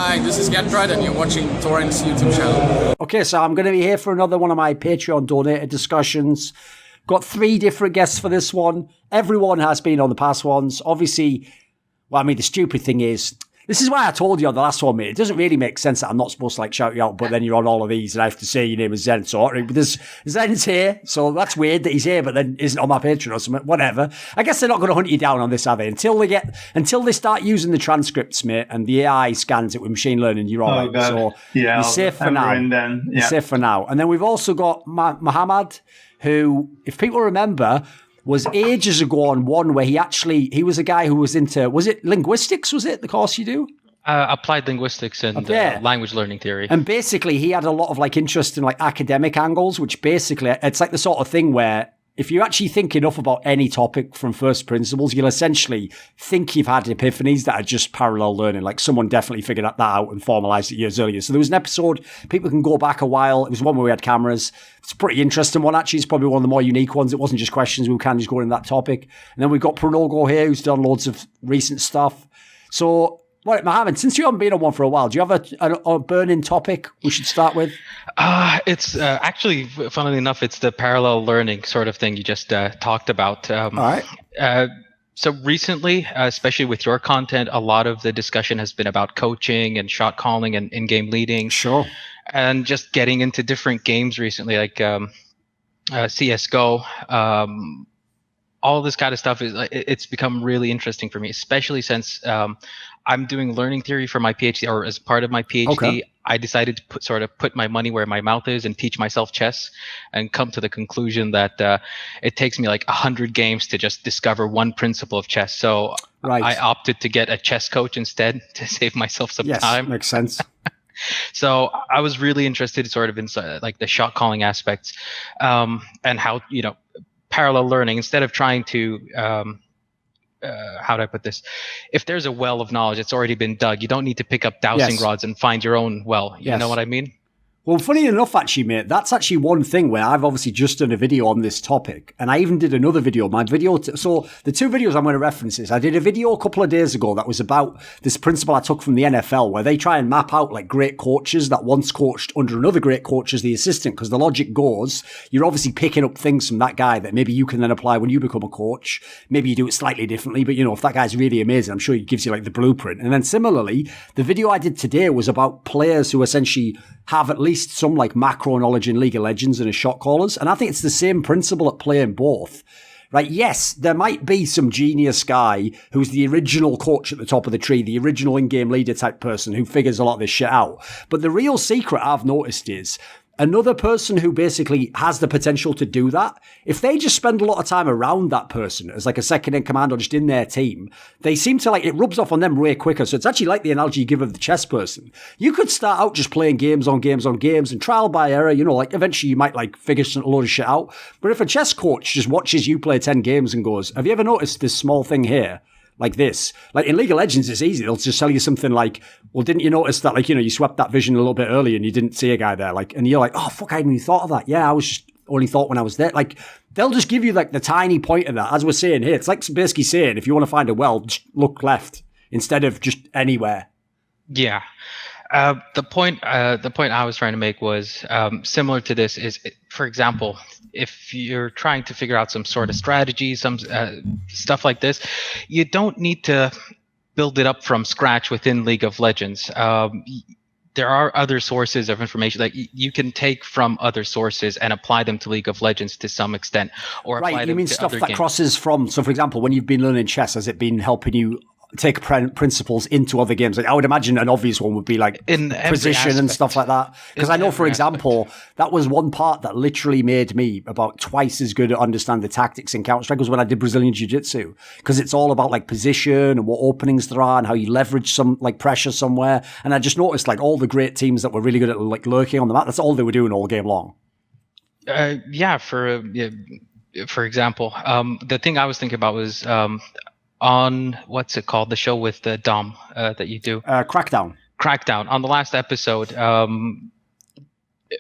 Hi, this is Gertrude, and you're watching Thorin's YouTube channel. Okay, so I'm going to be here for another one of my Patreon donated discussions. Got 3 different guests for this one. Everyone has been on the past ones. Obviously, well, I mean, the stupid thing is, this is why I told you on the last one, mate. It doesn't really make sense that I'm not supposed to like shout you out, but then you're on all of these and I have to say your name is Zen. So but Zen's here, so that's weird that he's here, but then isn't on my Patreon or something. Whatever. I guess they're not going to hunt you down on this, are they? Until they start using the transcripts, mate, and the AI scans it with machine learning, you're all right. So you're safe for now. You're safe for now. And then we've also got Mohammed, who, if people remember, was ages ago on one where he was a guy who was into, was it linguistics, was it, the course you do? Applied linguistics and language learning theory. And basically he had a lot of like interest in like academic angles, which basically, it's like the sort of thing where if you actually think enough about any topic from first principles, you'll essentially think you've had epiphanies that are just parallel learning. Like someone definitely figured that out and formalized it years earlier. So there was an episode, people can go back a while. It was one where we had cameras. It's a pretty interesting one, actually. It's probably one of the more unique ones. It wasn't just questions. We were kind of just going in that topic. And then we've got Pronogo here, who's done loads of recent stuff. So, well, Mohammed, since you haven't been on one for a while, do you have a burning topic we should start with? It's actually, funnily enough, it's the parallel learning sort of thing you just talked about. All right. So recently, especially with your content, a lot of the discussion has been about coaching and shot calling and in-game leading. Sure. And just getting into different games recently, like CSGO. All this kind of stuff it's become really interesting for me, especially since I'm doing learning theory for my PhD, or as part of my PhD. Okay. I decided to put my money where my mouth is and teach myself chess, and come to the conclusion that it takes me like 100 games to just discover one principle of chess. So I opted to get a chess coach instead to save myself some time. Yes, makes sense. So I was really interested sort of in like the shot calling aspects, and how, parallel learning, instead of trying to how do I put this? If there's a well of knowledge, it's already been dug. You don't need to pick up dowsing rods and find your own well. You know what I mean? Well, funny enough, actually, mate, that's actually one thing where I've obviously just done a video on this topic. And I even did another video. So the 2 videos I'm going to reference is I did a video a couple of days ago that was about this principle I took from the NFL, where they try and map out like great coaches that once coached under another great coach as the assistant. Because the logic goes, you're obviously picking up things from that guy that maybe you can then apply when you become a coach. Maybe you do it slightly differently, but if that guy's really amazing, I'm sure he gives you like the blueprint. And then similarly, the video I did today was about players who essentially have at least some like macro knowledge in League of Legends and as shot callers. And I think it's the same principle at play in both. Right? Yes, there might be some genius guy who's the original coach at the top of the tree, the original in-game leader type person who figures a lot of this shit out. But the real secret I've noticed is another person who basically has the potential to do that, if they just spend a lot of time around that person as like a second in command or just in their team, they seem to like, it rubs off on them way quicker. So it's actually like the analogy you give of the chess person. You could start out just playing games on games on games and trial by error, like eventually you might like figure a load of shit out. But if a chess coach just watches you play 10 games and goes, have you ever noticed this small thing here? Like this. Like in League of Legends, it's easy. They'll just tell you something like, well, didn't you notice that, like, you swept that vision a little bit earlier and you didn't see a guy there? Like, and you're like, oh, fuck, I hadn't even thought of that. Yeah, I was just only thought when I was there. Like, they'll just give you like the tiny point of that. As we're saying here, it's like basically saying, if you want to find a well, just look left instead of just anywhere. Yeah. The point I was trying to make was similar to this is, for example, if you're trying to figure out some sort of strategy, some stuff like this, you don't need to build it up from scratch within League of Legends. There are other sources of information that you can take from other sources and apply them to League of Legends to some extent, or apply them to other games. Right, you mean stuff that crosses from, so for example, when you've been learning chess, has it been helping you take principles into other games? Like I would imagine an obvious one would be like in position and stuff like that. Because I know, for example, that was one part that literally made me about twice as good at understand the tactics in Counter-Strike was when I did Brazilian Jiu-Jitsu. Because it's all about like position and what openings there are and how you leverage some like pressure somewhere. And I just noticed like all the great teams that were really good at like lurking on the map, that's all they were doing all game long. For example, the thing I was thinking about was on what's it called, the show with the Dom that you do, Crackdown on the last episode, so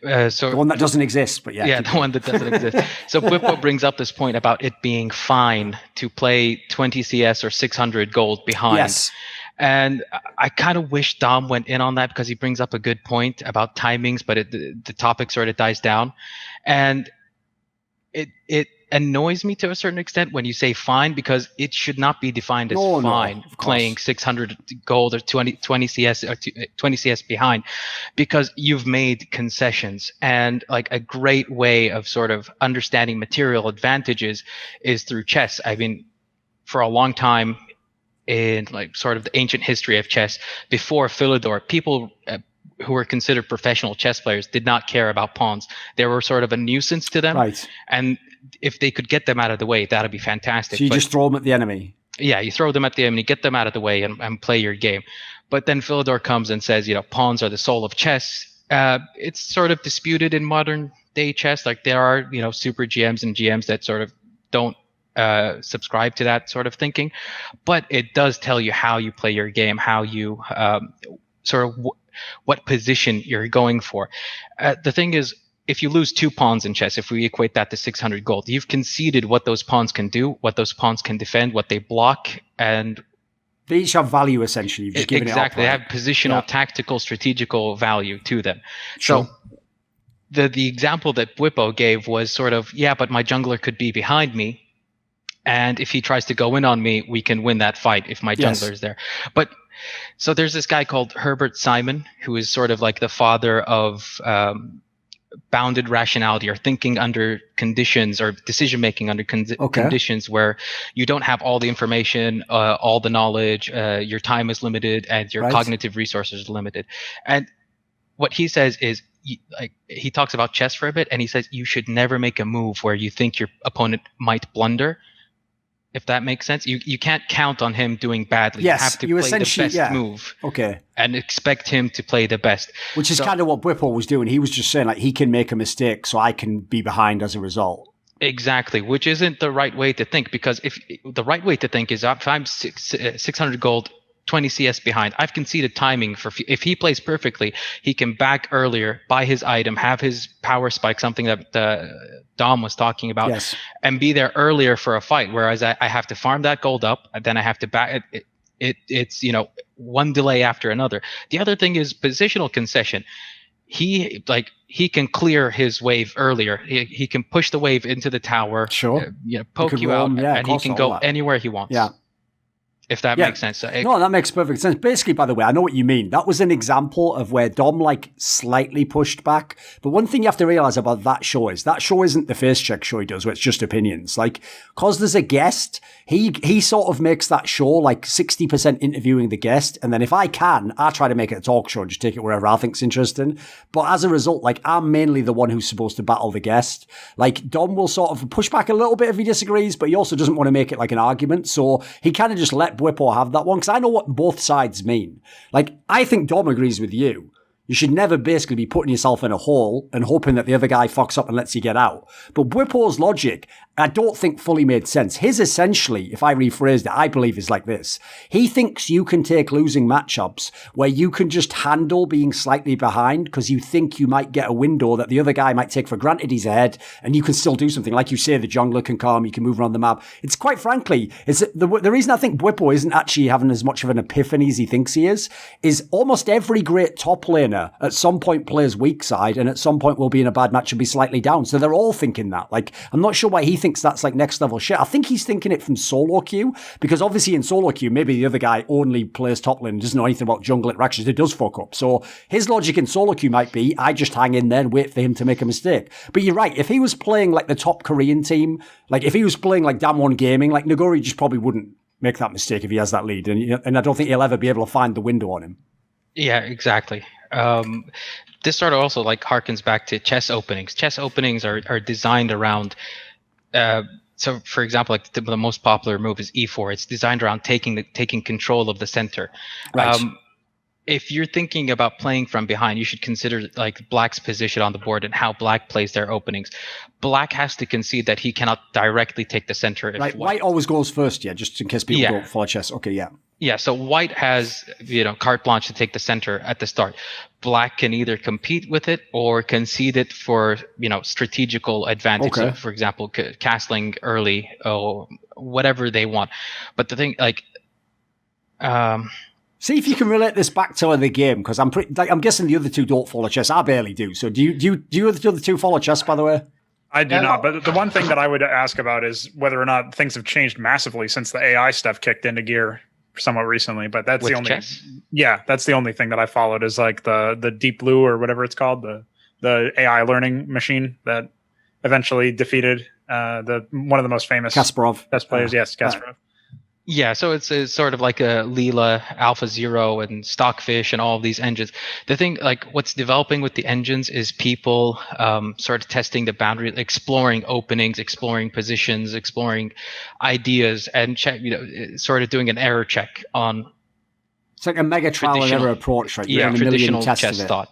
the one that doesn't exist, but the one that doesn't exist. So Bwipo brings up this point about it being fine to play 20 CS or 600 gold behind. Yes. And I kind of wish Dom went in on that because he brings up a good point about timings, but the topic sort of dies down. And it annoys me to a certain extent when you say fine, because it should not be defined as fine playing 600 gold or 20 CS or 20 CS behind, because you've made concessions. And like a great way of sort of understanding material advantages is through chess. I mean, for a long time in like sort of the ancient history of chess, before Philidor, people who were considered professional chess players did not care about pawns. They were sort of a nuisance to them. Right. And if they could get them out of the way, that'd be fantastic. So you just throw them at the enemy. Yeah, you throw them at the enemy, get them out of the way, and play your game. But then Philidor comes and says, pawns are the soul of chess. It's sort of disputed in modern day chess. Like there are, super GMs and GMs that sort of don't subscribe to that sort of thinking. But it does tell you how you play your game, how you sort of what position you're going for. The thing is, if you lose 2 pawns in chess, if we equate that to 600 gold, you've conceded what those pawns can do, what those pawns can defend, what they block, and they each have value essentially. You've just given exactly. It They have positional, tactical, strategical value to them. Sure. So the example that Bwipo gave was sort of, but my jungler could be behind me, and if he tries to go in on me, we can win that fight if my jungler is there. But so there's this guy called Herbert Simon, who is sort of like the father of bounded rationality, or thinking under conditions, or decision making under conditions where you don't have all the information, all the knowledge, your time is limited, and your cognitive resources are limited. And what he says is, he talks about chess for a bit, and he says you should never make a move where you think your opponent might blunder. If that makes sense, you can't count on him doing badly. Yes, you have to play the best move. Okay. And expect him to play the best. Which is kind of what Bwipo was doing. He was just saying, like, he can make a mistake, so I can be behind as a result. Exactly, which isn't the right way to think, because if the right way to think is, if I'm 600 gold, 20 CS behind, I've conceded timing for. If he plays perfectly, he can back earlier, buy his item, have his power spike, something that Dom was talking about, and be there earlier for a fight. Whereas I have to farm that gold up, and then I have to back it. It's one delay after another. The other thing is positional concession. He can clear his wave earlier. He can push the wave into the tower. Sure. Poke you out, and he can go anywhere he wants. Yeah. If that makes sense. No, that makes perfect sense. Basically, by the way, I know what you mean. That was an example of where Dom slightly pushed back. But one thing you have to realize about that show isn't the face check show he does, where it's just opinions. Cause there's a guest, he sort of makes that show 60% interviewing the guest. And then if I can, I try to make it a talk show and just take it wherever I think's interesting. But as a result, I'm mainly the one who's supposed to battle the guest. Dom will sort of push back a little bit if he disagrees, but he also doesn't want to make it an argument. So he kind of just let Bwipo have that one, because I know what both sides mean. I think Dom agrees with you. You should never basically be putting yourself in a hole and hoping that the other guy fucks up and lets you get out. But Bwipo's logic, I don't think fully made sense. His essentially, if I rephrased it, I believe is like this. He thinks you can take losing matchups where you can just handle being slightly behind because you think you might get a window that the other guy might take for granted he's ahead, and you can still do something. Like you say, the jungler can come, you can move around the map. It's quite frankly, the reason I think Bwipo isn't actually having as much of an epiphany as he thinks he is almost every great top laner at some point plays weak side, and at some point will be in a bad match and be slightly down. So they're all thinking that. I'm not sure why he thinks that's next level shit. I think he's thinking it from solo queue, because obviously in solo queue, maybe the other guy only plays top lane and doesn't know anything about jungle interactions. It does fuck up. So his logic in solo queue might be, I just hang in there and wait for him to make a mistake. But you're right. If he was playing the top Korean team, if he was playing Damwon Gaming, Nagori just probably wouldn't make that mistake if he has that lead. And I don't think he'll ever be able to find the window on him. Yeah, exactly. This sort of also harkens back to chess openings. Chess openings are designed around. So, for example, the most popular move is e4. It's designed around taking control of the center. Right. If you're thinking about playing from behind, you should consider Black's position on the board and how Black plays their openings. Black has to concede that he cannot directly take the center. Right. White always goes first, just in case people don't follow chess. Okay, yeah. Yeah, so White has, carte blanche to take the center at the start. Black can either compete with it or concede it for, strategical advantage. Okay. So, for example, castling early or whatever they want. But the thing, See if you can relate this back to the game, because I'm guessing the other two don't follow chess. I barely do. So do you the other two follow chess, by the way? I do not. But the one thing that I would ask about is whether or not things have changed massively since the AI stuff kicked into gear somewhat recently. But that's With the only chess? Yeah, that's the only thing that I followed is like the Deep Blue or whatever it's called, the AI learning machine that eventually defeated one of the most famous Kasparov. chess players. Yes, Kasparov. Yeah, so it's sort of like a Leela, Alpha Zero, and Stockfish, and all of these engines. The thing, like what's developing with the engines, is people sort of testing the boundary, exploring openings, exploring positions, exploring ideas, and sort of doing an error check on. It's like a mega trial and error approach, right? Yeah, traditional chess thought.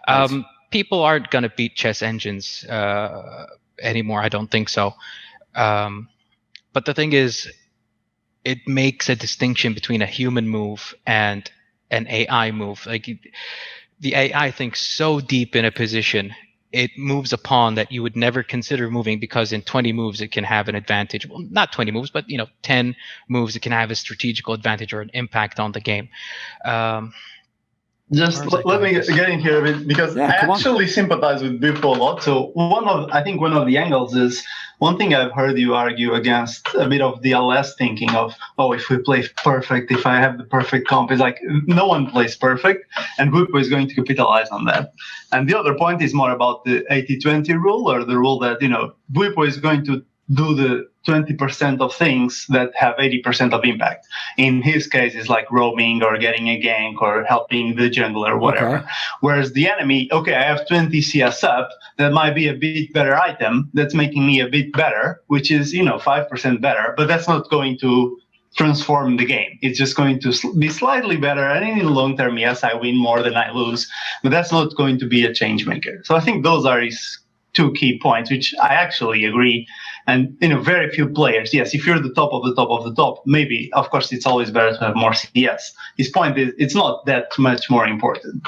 Right. People aren't going to beat chess engines anymore. I don't think so. But the thing is, it makes a distinction between a human move and an AI move. Like the AI thinks so deep in a position, it moves a pawn that you would never consider moving, because in 20 moves it can have an advantage. Well, not 20 moves, but 10 moves it can have a strategical advantage or an impact on the game. Just let me get in here a bit, because I actually sympathize with Bippo a lot. So I think one of the angles is, one thing I've heard you argue against a bit of the LS thinking of, if we play perfect, if I have the perfect comp, is like no one plays perfect, and Bippo is going to capitalize on that. And the other point is more about the 80-20 rule, or the rule that, Bippo is going to do the 20% of things that have 80% of impact. In his case, it's like roaming or getting a gank or helping the jungler or whatever. Okay. Whereas the enemy, I have 20 CS up, that might be a bit better item that's making me a bit better, which is, 5% better, but that's not going to transform the game. It's just going to be slightly better, and in the long term, yes, I win more than I lose, but that's not going to be a change maker. So I think those are his two key points, which I actually agree. And very few players. Yes, if you're the top of the top of the top, maybe, of course, it's always better to have more CS. His point is, it's not that much more important.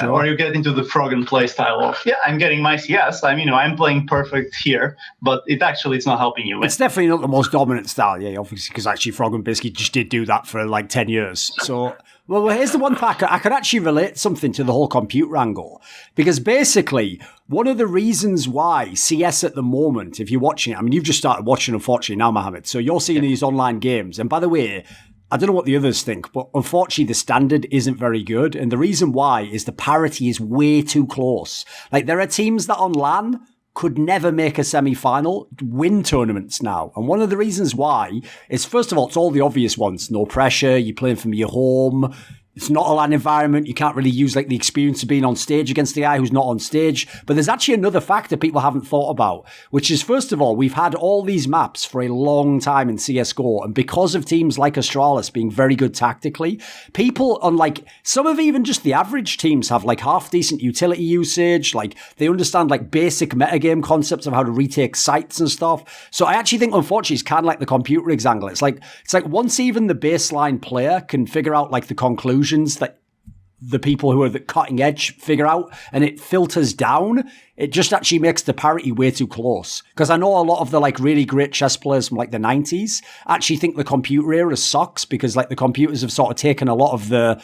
Sure. Or you get into the Froggen play style of, I'm getting my CS. I'm playing perfect here, but it's not helping you win. It's definitely not the most dominant style, obviously, because actually Froggen basically just did do that for like 10 years. So. Well, here's the one part I could actually relate something to the whole computer angle, because basically one of the reasons why CS at the moment, if you're watching it, you've just started watching, unfortunately, now, Mohammed. So you're seeing these online games. And by the way, I don't know what the others think, but unfortunately the standard isn't very good. And the reason why is the parity is way too close. Like there are teams that on LAN could never make a semi-final, win tournaments now. And one of the reasons why is, first of all, it's all the obvious ones. No pressure, you're playing from your home. It's not a LAN environment. You can't really use like the experience of being on stage against the guy who's not on stage. But there's actually another factor people haven't thought about, which is, first of all, we've had all these maps for a long time in CSGO. And because of teams like Astralis being very good tactically, people on like some of even just the average teams have like half decent utility usage. Like they understand like basic metagame concepts of how to retake sites and stuff. So I actually think, unfortunately, it's kind of like the computer rigs angle. It's like once even the baseline player can figure out like the conclusion that the people who are the cutting edge figure out, and it filters down, it just actually makes the parity way too close. Because I know a lot of the like really great chess players from like the 90s actually think the computer era sucks, because like the computers have sort of taken a lot of the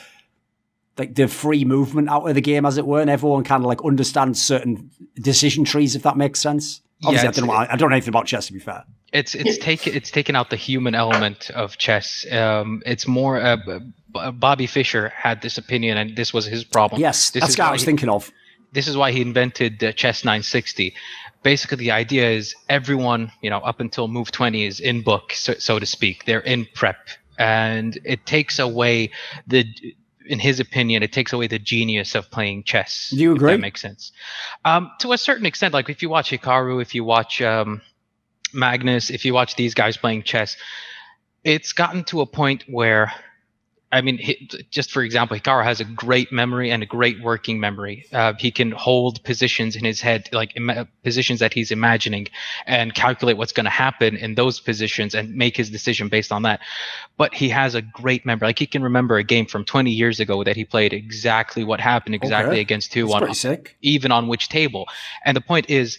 free movement out of the game, as it were, and everyone kind of like understands certain decision trees, if that makes sense. Obviously, I don't know anything about chess, to be fair. It's taken out the human element of chess. It's more. Bobby Fischer had this opinion, and this was his problem. Yes, that's what I was thinking of. This is why he invented Chess 960. Basically, the idea is everyone, up until move 20 is in book, so to speak. They're in prep, and it takes away in his opinion, it takes away the genius of playing chess. Do you agree? If that makes sense. To a certain extent, like if you watch Hikaru, if you watch Magnus, if you watch these guys playing chess, it's gotten to a point where, just for example, Hikaru has a great memory and a great working memory. He can hold positions in his head, like positions that he's imagining, and calculate what's going to happen in those positions and make his decision based on that. But he has a great memory. Like he can remember a game from 20 years ago that he played exactly what happened exactly against who on, even on which table. And the point is,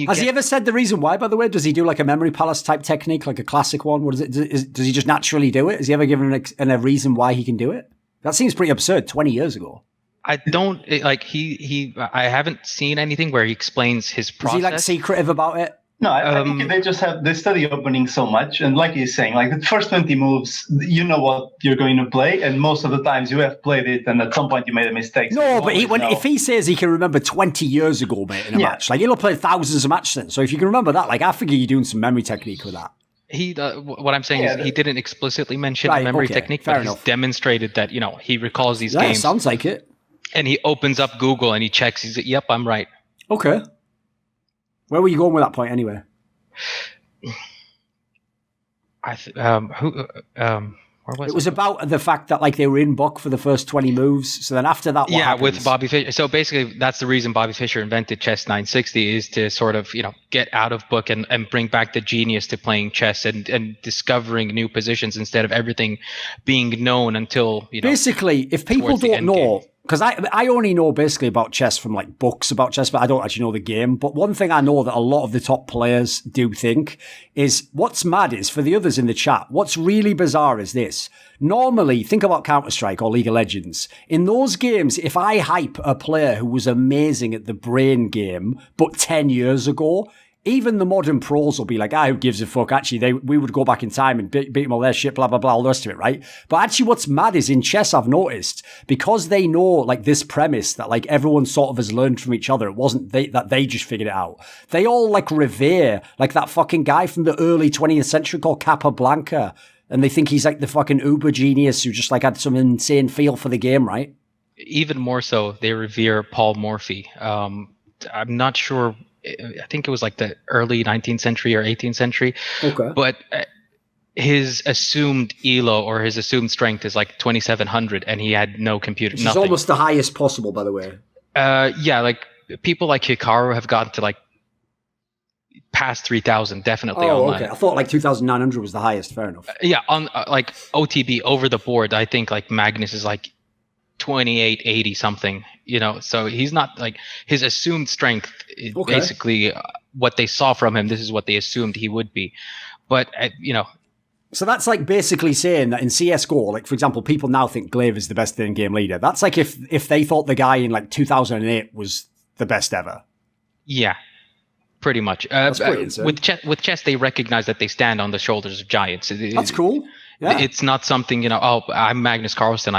Has he ever said the reason why, by the way? Does he do like a memory palace type technique, like a classic one? What is it? Does he just naturally do it? Has he ever given a reason why he can do it? That seems pretty absurd 20 years ago. I don't like I haven't seen anything where he explains his process. Is he like secretive about it? No, I think they study opening so much, and like he's saying, like the first 20 moves, you know what you're going to play, and most of the times you have played it, and at some point you made a mistake. No, but if he says he can remember 20 years ago, mate, in a match, like he'll have played thousands of matches then. So if you can remember that, like I figure you're doing some memory technique with that. What I'm saying is he didn't explicitly mention memory technique, but he's demonstrated that he recalls these games. Sounds like it. And he opens up Google and he checks. He's like, "Yep, I'm right." Okay. Where were you going with that point anyway? Where was it? Was about the fact that like they were in book for the first 20 moves. So then after that, what happens? With Bobby Fischer. So basically, that's the reason Bobby Fischer invented Chess 960 is to sort of get out of book and bring back the genius to playing chess and discovering new positions instead of everything being known until Basically, if people don't know. Because I only know basically about chess from like books about chess, but I don't actually know the game. But one thing I know that a lot of the top players do think is what's mad is for the others in the chat, what's really bizarre is this. Normally, think about Counter-Strike or League of Legends. In those games, if I hype a player who was amazing at the brain game, but 10 years ago, even the modern pros will be like, who gives a fuck? Actually, we would go back in time and beat them all their shit, blah, blah, blah, all the rest of it, right? But actually what's mad is in chess, I've noticed, because they know like this premise that like everyone sort of has learned from each other. It wasn't that they just figured it out. They all like revere like that fucking guy from the early 20th century called Capablanca. And they think he's like the fucking uber genius who just like had some insane feel for the game, right? Even more so, they revere Paul Morphy. I'm not sure. I think it was like the early 19th century or 18th century. Okay. But his assumed ELO or his assumed strength is like 2700 and he had no computer. Which is almost the highest possible, by the way. Yeah, like people like Hikaru have gotten to like past 3000 definitely online. Okay. I thought like 2900 was the highest. Fair enough. Yeah, on like OTB over the board, I think like Magnus is like 2880 something, so he's not like his assumed strength is basically what they saw from him. This is what they assumed he would be, but so that's like basically saying that in CSGO, like for example, people now think Glaive is the best in-game leader. That's like if they thought the guy in like 2008 was the best ever. Yeah, pretty much. With chess, they recognize that they stand on the shoulders of giants. That's cool. Yeah. It's not something, I'm Magnus Carlsen.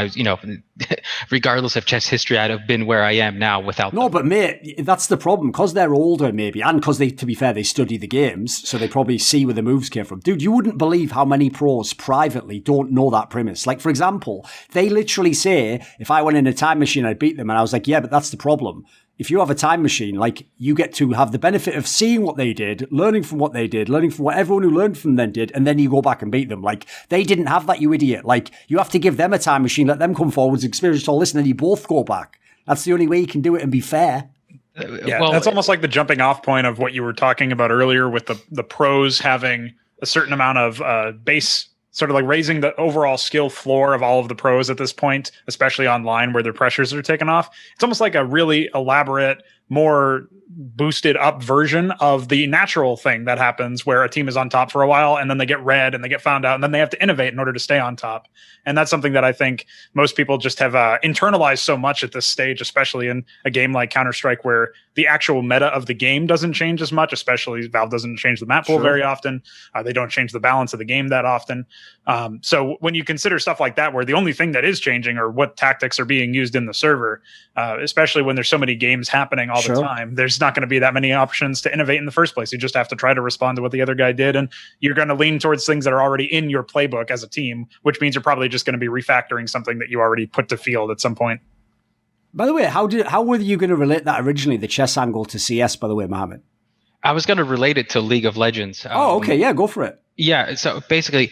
Regardless of chess history, I'd have been where I am now without them. No, but mate, that's the problem. Because they're older, maybe, and because to be fair, they study the games, so they probably see where the moves came from. Dude, you wouldn't believe how many pros privately don't know that premise. Like, for example, they literally say, if I went in a time machine, I'd beat them. And I was like, yeah, but that's the problem. If you have a time machine, like you get to have the benefit of seeing what they did, learning from what they did, learning from what everyone who learned from them did, and then you go back and beat them. Like they didn't have that, you idiot. Like you have to give them a time machine, let them come forwards, experience all this, and then you both go back. That's the only way you can do it and be fair. Yeah, well, that's almost like the jumping off point of what you were talking about earlier with the pros having a certain amount of base, sort of like raising the overall skill floor of all of the pros at this point, especially online where their pressures are taken off. It's almost like a really elaborate, more boosted up version of the natural thing that happens where a team is on top for a while and then they get red and they get found out and then they have to innovate in order to stay on top. And that's something that I think most people just have internalized so much at this stage, especially in a game like Counter-Strike where the actual meta of the game doesn't change as much, especially Valve doesn't change the map pool very often. They don't change the balance of the game that often. So when you consider stuff like that, where the only thing that is changing are what tactics are being used in the server, especially when there's so many games happening all the time, there's not going to be that many options to innovate in the first place. You just have to try to respond to what the other guy did. And you're going to lean towards things that are already in your playbook as a team, which means you're probably just going to be refactoring something that you already put to field at some point. By the way, how were you going to relate that originally, the chess angle to CS, by the way, Mohammed? I was going to relate it to League of Legends. Okay. Yeah, go for it. Yeah. So basically,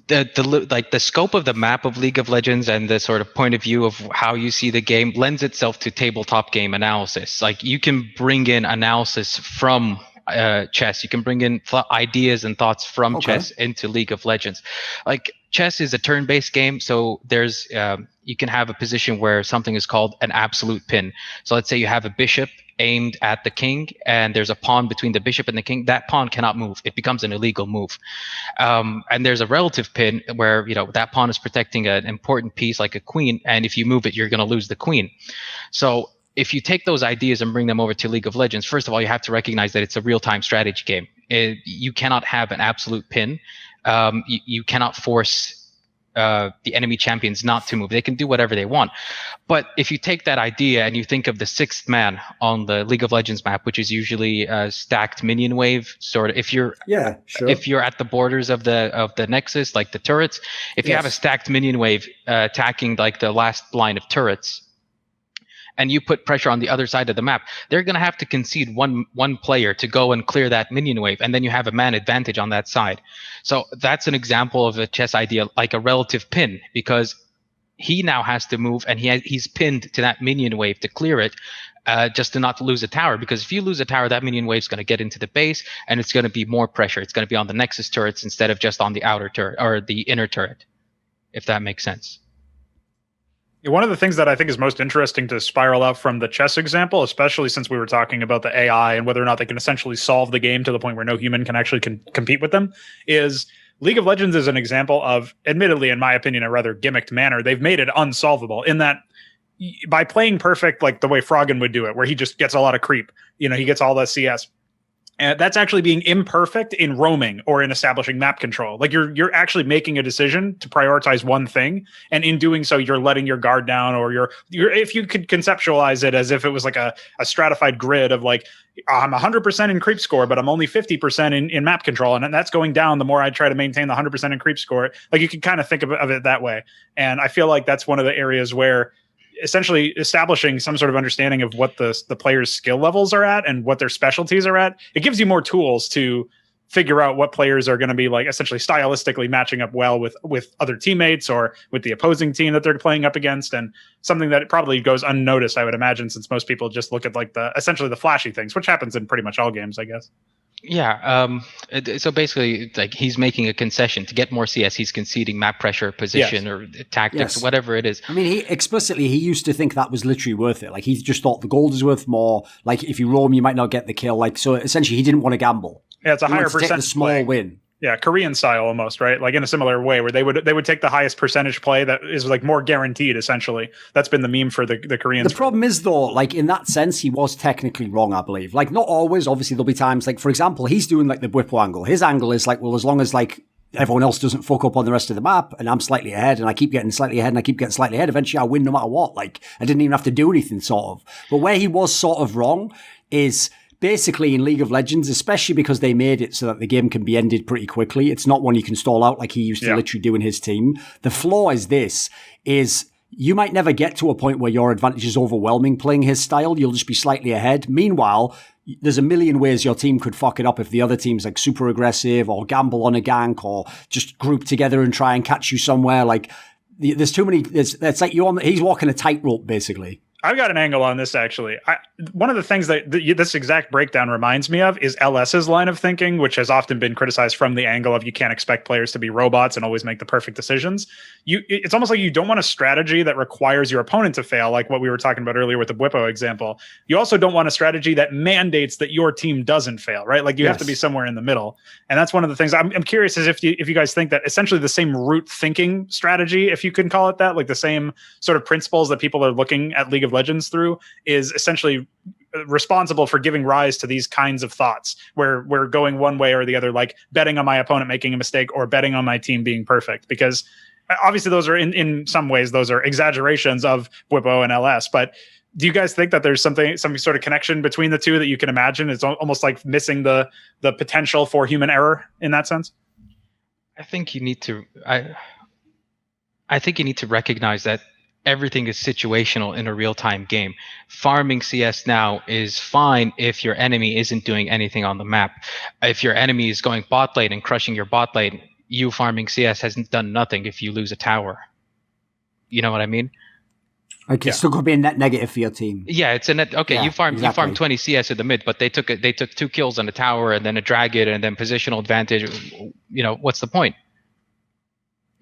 the scope of the map of League of Legends and the sort of point of view of how you see the game lends itself to tabletop game analysis. Like you can bring in analysis from chess. You can bring in ideas and thoughts from chess into League of Legends. Like chess is a turn-based game, so there's you can have a position where something is called an absolute pin. So let's say you have a bishop aimed at the king, and there's a pawn between the bishop and the king, that pawn cannot move. It becomes an illegal move. And there's a relative pin where, that pawn is protecting an important piece like a queen, and if you move it, you're going to lose the queen. So if you take those ideas and bring them over to League of Legends, first of all, you have to recognize that it's a real-time strategy game. You cannot have an absolute pin. You cannot force the enemy champions not to move. They can do whatever they want. But if you take that idea and you think of the sixth man on the League of Legends map, which is usually a stacked minion wave, sort of, if you're at the borders of the nexus, like the turrets, if you have a stacked minion wave attacking like the last line of turrets, and you put pressure on the other side of the map, they're going to have to concede one player to go and clear that minion wave, and then you have a man advantage on that side. So that's an example of a chess idea, like a relative pin, because he now has to move, and he's pinned to that minion wave to clear it, just to not lose a tower. Because if you lose a tower, that minion wave is going to get into the base, and it's going to be more pressure. It's going to be on the nexus turrets instead of just on the outer turret or the inner turret, if that makes sense. One of the things that I think is most interesting to spiral out from the chess example, especially since we were talking about the AI and whether or not they can essentially solve the game to the point where no human can actually compete with them, is League of Legends is an example of, admittedly, in my opinion, a rather gimmicked manner. They've made it unsolvable in that by playing perfect, like the way Froggen would do it, where he just gets a lot of creep, he gets all the CS. And that's actually being imperfect in roaming or in establishing map control. Like you're actually making a decision to prioritize one thing, and in doing so, you're letting your guard down, or you're if you could conceptualize it as if it was like a stratified grid of like, I'm 100% in creep score, but I'm only 50% in map control, and that's going down the more I try to maintain the 100% in creep score. Like you can kind of think of it that way, and I feel like that's one of the areas where essentially establishing some sort of understanding of what the players' skill levels are at and what their specialties are at, it gives you more tools to figure out what players are going to be like essentially stylistically matching up well with other teammates or with the opposing team that they're playing up against, and something that probably goes unnoticed, I would imagine, since most people just look at like essentially the flashy things, which happens in pretty much all games, I guess. Yeah. So basically, like, he's making a concession to get more CS. He's conceding map pressure, position, or tactics, whatever it is. I mean, he used to think that was literally worth it. Like, he just thought the gold is worth more. Like, if you roam, you might not get the kill. Like, so essentially, he didn't want to gamble. Yeah, it's a higher percentage. Take the small win. Yeah, Korean style almost, right? Like in a similar way, where they would take the highest percentage play that is like more guaranteed. Essentially, that's been the meme for the Koreans. The problem is, though, like in that sense, he was technically wrong, I believe. Like, not always. Obviously, there'll be times, like for example, he's doing like the Bwipo angle. His angle is like, well, as long as like everyone else doesn't fuck up on the rest of the map, and I'm slightly ahead, and I keep getting slightly ahead, and I keep getting slightly ahead, eventually I win no matter what. Like, I didn't even have to do anything, sort of. But where he was sort of wrong is basically in League of Legends, especially because they made it so that the game can be ended pretty quickly. It's not one you can stall out like he used to literally do in his team. The flaw is you might never get to a point where your advantage is overwhelming playing his style. You'll just be slightly ahead. Meanwhile, there's a million ways your team could fuck it up if the other team's like super aggressive or gamble on a gank or just group together and try and catch you somewhere. Like, there's too many. It's like he's walking a tightrope, basically. I've got an angle on this, actually. One of the things that this exact breakdown reminds me of is LS's line of thinking, which has often been criticized from the angle of you can't expect players to be robots and always make the perfect decisions. It's almost like you don't want a strategy that requires your opponent to fail, like what we were talking about earlier with the Bwipo example. You also don't want a strategy that mandates that your team doesn't fail, right? Like you have to be somewhere in the middle. And that's one of the things I'm curious is if you guys think that essentially the same root thinking strategy, if you can call it that, like the same sort of principles that people are looking at League of Legends through is essentially responsible for giving rise to these kinds of thoughts where we're going one way or the other, like betting on my opponent making a mistake or betting on my team being perfect, because obviously those are in some ways, those are exaggerations of Bwipo and LS. But do you guys think that there's some sort of connection between the two that you can imagine? It's almost like missing the potential for human error in that sense. I think you need to recognize that everything is situational in a real-time game. Farming CS now is fine if your enemy isn't doing anything on the map. If your enemy is going bot lane and crushing your bot lane, you farming CS hasn't done nothing if you lose a tower. You know what I mean? Like, it's still going to be a net negative for your team. Yeah, it's a net. Okay, you farmed 20 CS in the mid, but they took 2 kills on the tower and then a dragon and then positional advantage. You know, what's the point?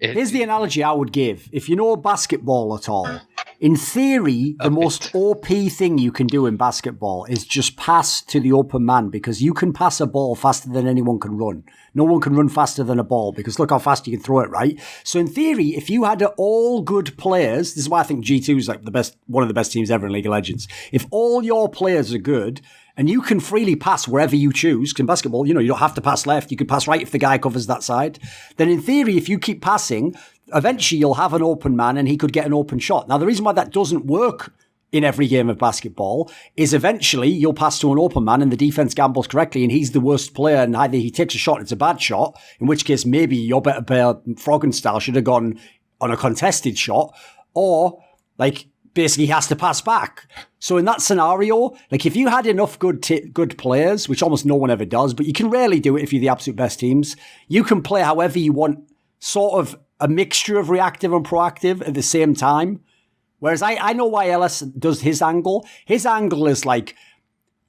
Here's the analogy I would give. If you know basketball at all, In theory, the most OP thing you can do in basketball is just pass to the open man, because you can pass a ball faster than anyone can run. No one can run faster than a ball, because look how fast you can throw it, right? So in theory, if you had all good players, this is why I think G2 is like one of the best teams ever in League of Legends. If all your players are good, and you can freely pass wherever you choose, because in basketball, you don't have to pass left, you can pass right if the guy covers that side, then in theory, if you keep passing, eventually you'll have an open man and he could get an open shot. Now, the reason why that doesn't work in every game of basketball is eventually you'll pass to an open man and the defense gambles correctly and he's the worst player and either he takes a shot, it's a bad shot, in which case maybe your better player, Froggen style, should have gone on a contested shot, or like basically he has to pass back. So in that scenario, like if you had enough good players, which almost no one ever does, but you can rarely do it if you're the absolute best teams, you can play however you want, sort of a mixture of reactive and proactive at the same time. Whereas I know why LS does his angle. His angle is like,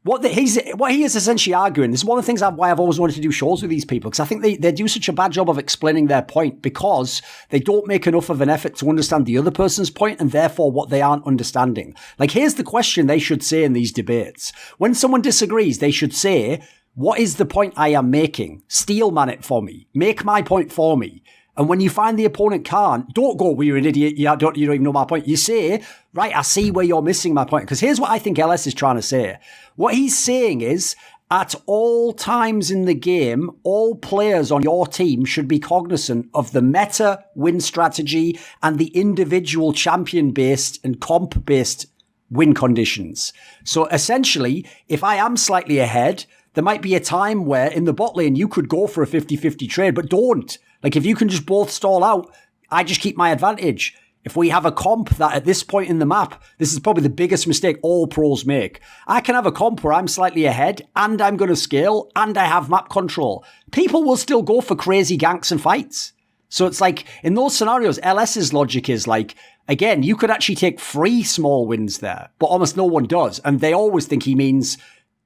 what he is essentially arguing. This is one of the things why I've always wanted to do shows with these people, because I think they do such a bad job of explaining their point, because they don't make enough of an effort to understand the other person's point and therefore what they aren't understanding. Like, here's the question they should say in these debates. When someone disagrees, they should say, what is the point I am making? Steelman it for me. Make my point for me. And when you find the opponent can't, don't go, well, you're an idiot, you don't even know my point. You say, right, I see where you're missing my point. Because here's what I think LS is trying to say. What he's saying is, at all times in the game, all players on your team should be cognizant of the meta win strategy and the individual champion-based and comp-based win conditions. So essentially, if I am slightly ahead, there might be a time where in the bot lane you could go for a 50-50 trade, but don't. Like, if you can just both stall out, I just keep my advantage. If we have a comp that at this point in the map, this is probably the biggest mistake all pros make. I can have a comp where I'm slightly ahead and I'm going to scale and I have map control. People will still go for crazy ganks and fights. So it's like, in those scenarios, LS's logic is like, again, you could actually take 3 small wins there, but almost no one does. And they always think he means,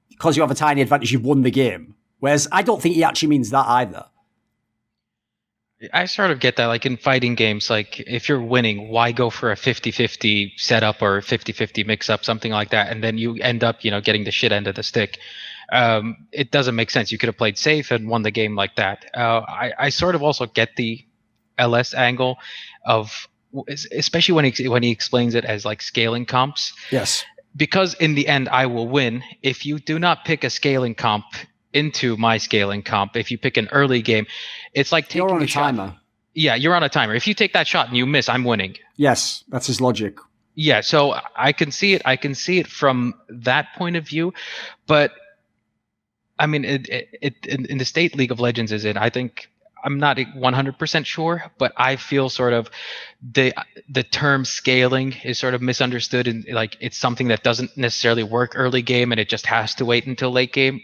because you have a tiny advantage, you've won the game. Whereas I don't think he actually means that either. I sort of get that, like in fighting games, like if you're winning, why go for a 50-50 setup or 50-50 mix-up, something like that, and then you end up, getting the shit end of the stick. It doesn't make sense. You could have played safe and won the game like that. I sort of also get the LS angle of, especially when he explains it as like scaling comps. Yes. Because in the end, I will win. If you do not pick a scaling comp into my scaling comp, if you pick an early game, it's like taking you're on a shot. timer. Yeah, you're on a timer. If you take that shot and you miss, I'm winning. Yes, that's his logic. Yeah, so I can see it. I can see it from that point of view, but I mean, it in the state League of Legends is in. I think I'm not 100% sure, but I feel sort of the term scaling is sort of misunderstood, and like it's something that doesn't necessarily work early game, and it just has to wait until late game.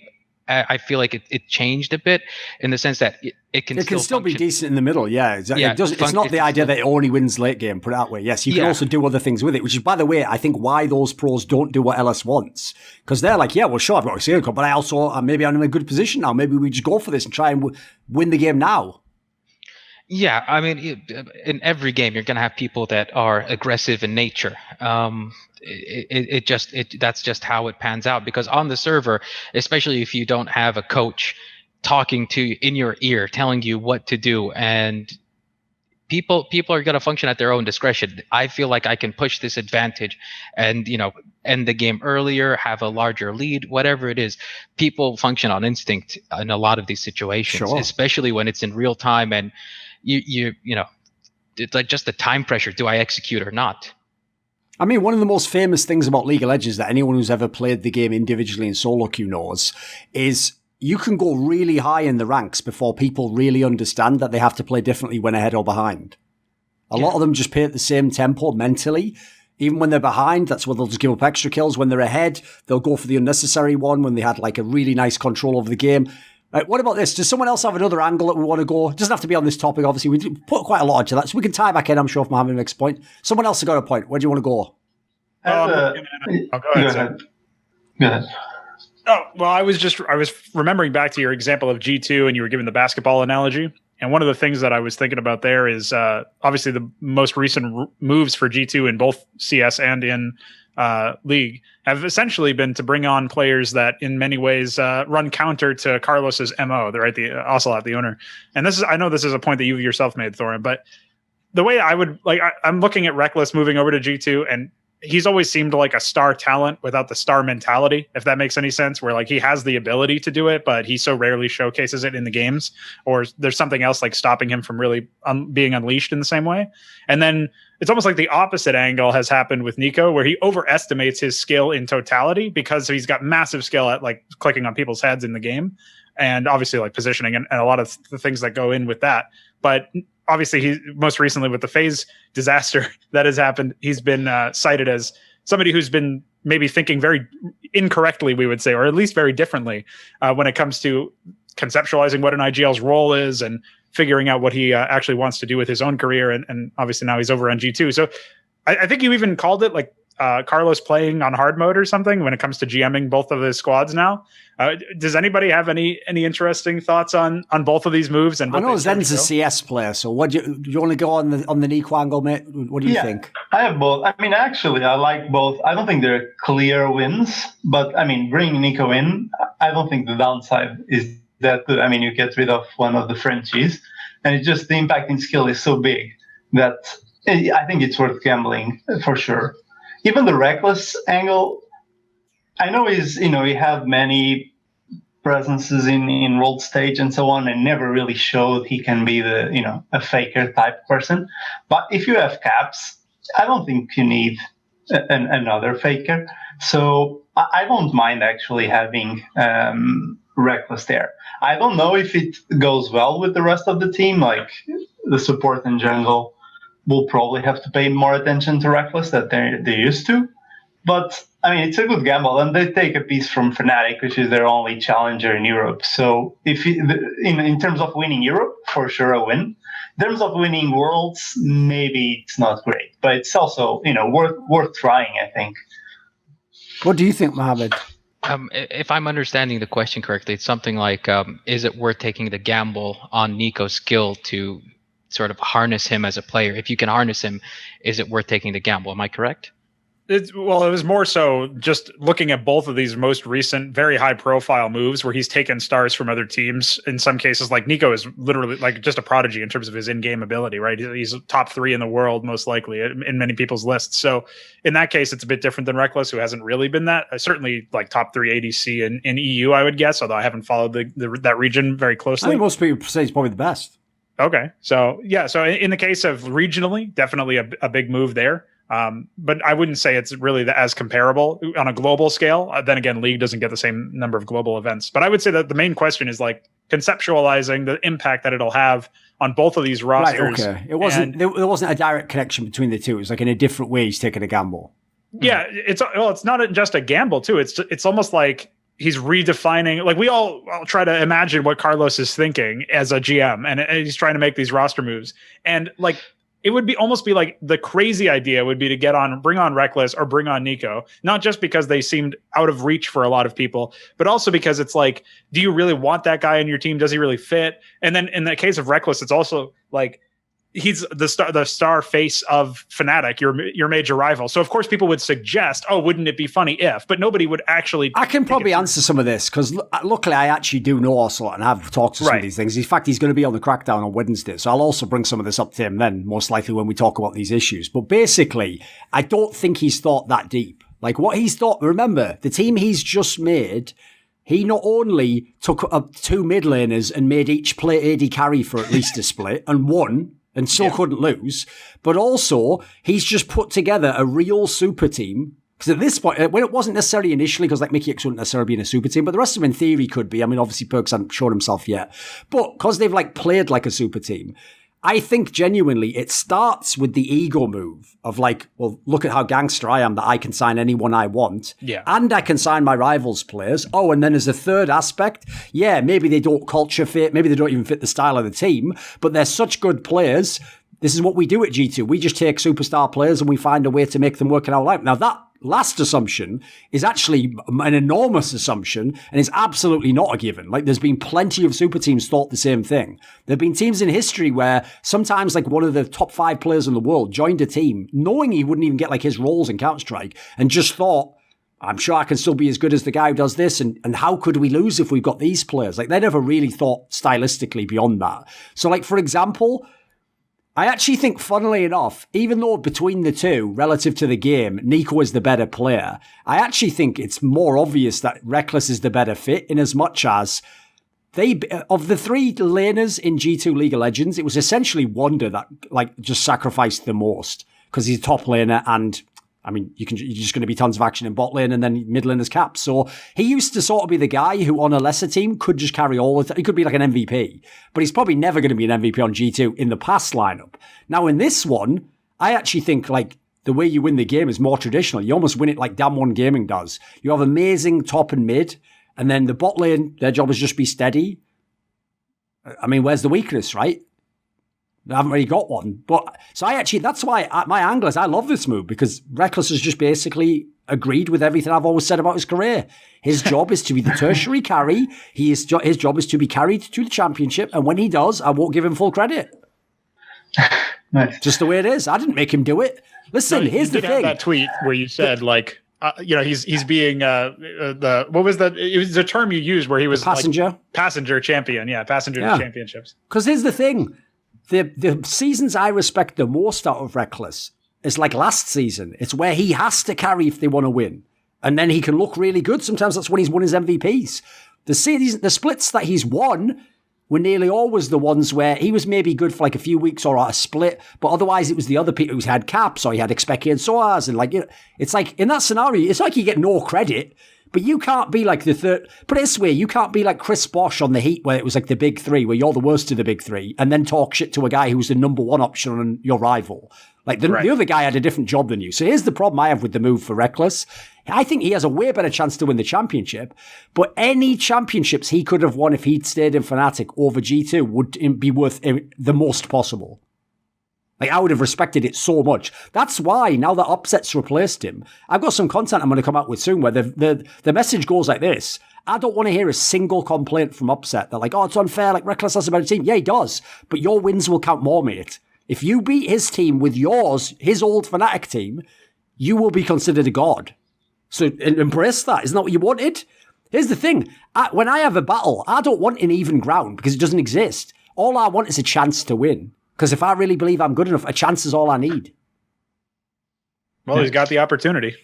I feel like it changed a bit in the sense that it can still be decent in the middle. Yeah, exactly. Yeah, it's not the idea that it only wins late game, put it that way. Yes, you can also do other things with it, which is, by the way, I think why those pros don't do what LS wants. Because they're like, yeah, well, sure, I've got a scaling comp, but I also, maybe I'm in a good position now. Maybe we just go for this and try and win the game now. Yeah, I mean, in every game, you're going to have people that are aggressive in nature. That's just how it pans out, because on the server, especially if you don't have a coach talking to you in your ear, telling you what to do, and people are going to function at their own discretion. I feel like I can push this advantage and, end the game earlier, have a larger lead, whatever it is. People function on instinct in a lot of these situations, especially when it's in real time and it's like just the time pressure. Do I execute or not? I mean, one of the most famous things about League of Legends that anyone who's ever played the game individually in solo queue knows is you can go really high in the ranks before people really understand that they have to play differently when ahead or behind. A lot of them just play at the same tempo mentally. Even when they're behind, that's where they'll just give up extra kills. When they're ahead, they'll go for the unnecessary one when they had like a really nice control over the game. Right, what about this? Does someone else have another angle that we want to go? It doesn't have to be on this topic, obviously. We put quite a lot into that, so we can tie back in, I'm sure, if Mohammed makes a point. Someone else has got a point. Where do you want to go? Go ahead. Go ahead. Oh, well, I was remembering back to your example of G2, and you were giving the basketball analogy. And one of the things that I was thinking about there is obviously the most recent moves for G2 in both CS and in League have essentially been to bring on players that in many ways run counter to Carlos's MO. They're right, the Ocelot, the owner. And I know this is a point that you yourself made, Thorin, but the way I would I'm looking at Reckless moving over to G2, and he's always seemed like a star talent without the star mentality, if that makes any sense, where like he has the ability to do it, but he so rarely showcases it in the games, or there's something else like stopping him from really being unleashed in the same way. And then it's almost like the opposite angle has happened with NiKo, where he overestimates his skill in totality because he's got massive skill at like clicking on people's heads in the game, and obviously like positioning and a lot of the things that go in with that. But obviously, he most recently with the phase disaster that has happened, he's been cited as somebody who's been maybe thinking very incorrectly, we would say, or at least very differently when it comes to conceptualizing what an IGL's role is and figuring out what he actually wants to do with his own career. And obviously now he's over on G2. So I think you even called it like Carlos playing on hard mode or something when it comes to GMing both of his squads now. Does anybody have any interesting thoughts on both of these moves? And I know Zen's a CS player, so what do you want to go on the NiKo angle, mate? What do you think? I have both. I mean, actually, I like both. I don't think they're clear wins, but I mean, bringing NiKo in, I don't think the downside is that good. I mean, you get rid of one of the Frenchies, and it's just the impact in skill is so big that I think it's worth gambling for sure. Even the Reckless angle, I know he had many presences in world stage and so on, and never really showed he can be a faker type person. But if you have caps, I don't think you need another faker. So I don't mind actually having Reckless there. I don't know if it goes well with the rest of the team, like the support and jungle will probably have to pay more attention to Reckless that they used to. But, I mean, it's a good gamble. And they take a piece from Fnatic, which is their only challenger in Europe. So in terms of winning Europe, for sure a win. In terms of winning Worlds, maybe it's not great. But it's also, worth trying, I think. What do you think, Mohammed? If I'm understanding the question correctly, it's something like, is it worth taking the gamble on NiKo's skill to sort of harness him as a player? If you can harness him, is it worth taking the gamble? Am I correct? It was more so just looking at both of these most recent, very high profile moves where he's taken stars from other teams. In some cases, like NiKo is literally like just a prodigy in terms of his in-game ability, right? He's top 3 in the world, most likely in many people's lists. So in that case, it's a bit different than Reckless, who hasn't really been that. Certainly like top 3 ADC in EU, I would guess, although I haven't followed that region very closely. I think most people say he's probably the best. Okay. So yeah. So in the case of regionally, definitely a big move there. But I wouldn't say it's really as comparable on a global scale. Then again, League doesn't get the same number of global events. But I would say that the main question is like conceptualizing the impact that it'll have on both of these rosters. Right, okay. There wasn't a direct connection between the two. It was like in a different way he's taking a gamble. Yeah, it's not just a gamble too. It's almost like he's redefining, like we all try to imagine what Carlos is thinking as a GM, and he's trying to make these roster moves. And like, it would almost be like the crazy idea would be to bring on Reckless or bring on NiKo, not just because they seemed out of reach for a lot of people, but also because it's like, do you really want that guy in your team? Does he really fit? And then in the case of Reckless, it's also like, he's the star face of Fnatic, your major rival. So of course people would suggest, oh, wouldn't it be funny if? But nobody would actually. I can probably answer some of this because luckily I actually do know Ocelot and have talked to some of these things. In fact, he's going to be on the Crackdown on Wednesday, so I'll also bring some of this up to him then, most likely when we talk about these issues. But basically, I don't think he's thought that deep. Like what he's thought. Remember, the team he's just made. He not only took up 2 mid laners and made each play AD carry for at least a split and won. And so couldn't lose. But also, he's just put together a real super team. Because at this point, when it wasn't necessarily initially, because like Mickey X wouldn't necessarily be in a super team, but the rest of them in theory could be. I mean, obviously Perks hasn't shown himself yet. But because they've like played like a super team, I think genuinely it starts with the ego move of like, well, look at how gangster I am that I can sign anyone I want. Yeah. And I can sign my rivals' players. Oh, and then as a third aspect, yeah, maybe they don't culture fit. Maybe they don't even fit the style of the team, but they're such good players. This is what we do at G2. We just take superstar players and we find a way to make them work in our life. Now that last assumption is actually an enormous assumption and is absolutely not a given. Like, there's been plenty of super teams thought the same thing. There have been teams in history where sometimes like one of the top 5 players in the world joined a team knowing he wouldn't even get like his roles in Counter-Strike and just thought, I'm sure I can still be as good as the guy who does this. And how could we lose if we've got these players? Like, they never really thought stylistically beyond that. So, like, for example, I actually think, funnily enough, even though between the two, relative to the game, NiKo is the better player, I actually think it's more obvious that Rekkles is the better fit in as much as of the 3 laners in G2 League of Legends, it was essentially Wonder that, like, just sacrificed the most because he's a top laner and I mean, you're just going to be tons of action in bot lane and then mid lane as caps. So he used to sort of be the guy who on a lesser team could just carry all the time. He could be like an MVP, but he's probably never going to be an MVP on G2 in the past lineup. Now in this one, I actually think like the way you win the game is more traditional. You almost win it like Damwon Gaming does. You have amazing top and mid, and then the bot lane, their job is just be steady. I mean, where's the weakness, right? I haven't really got one. But so that's why my angle is I love this move because Rekkles has just basically agreed with everything I've always said about his career. His job is to be the tertiary carry. His job is to be carried to the championship. And when he does, I won't give him full credit. Nice. Just the way it is. I didn't make him do it. Listen, here's the thing. Have that tweet where you said like, he's being what was that? It was the term you used where he was passenger, like, passenger champion. Yeah, passenger to championships. Because here's the thing. The seasons I respect the most out of Rekkles is like last season. It's where he has to carry if they want to win. And then he can look really good. Sometimes that's when he's won his MVPs. The splits that he's won were nearly always the ones where he was maybe good for like a few weeks or a split, but otherwise it was the other people who had caps or he had Expecki and Soaz. And like, it's like in that scenario, it's like you get no credit. But you can't be like the third. Put it this way, you can't be like Chris Bosch on the Heat where it was like the big 3, where you're the worst of the big 3, and then talk shit to a guy who's the number 1 option on your rival. Like the other guy had a different job than you. So here's the problem I have with the move for Rekkles. I think he has a way better chance to win the championship, but any championships he could have won if he'd stayed in Fnatic over G2 would be worth the most possible. Like, I would have respected it so much. That's why, now that Upset's replaced him, I've got some content I'm going to come out with soon where the message goes like this. I don't want to hear a single complaint from Upset. They're like, oh, it's unfair, like, Rekkles has a better team. Yeah, he does. But your wins will count more, mate. If you beat his team with his old Fnatic team, you will be considered a god. So embrace that. Isn't that what you wanted? Here's the thing. When I have a battle, I don't want an even ground because it doesn't exist. All I want is a chance to win. Because if I really believe I'm good enough, a chance is all I need. Well, he's got the opportunity.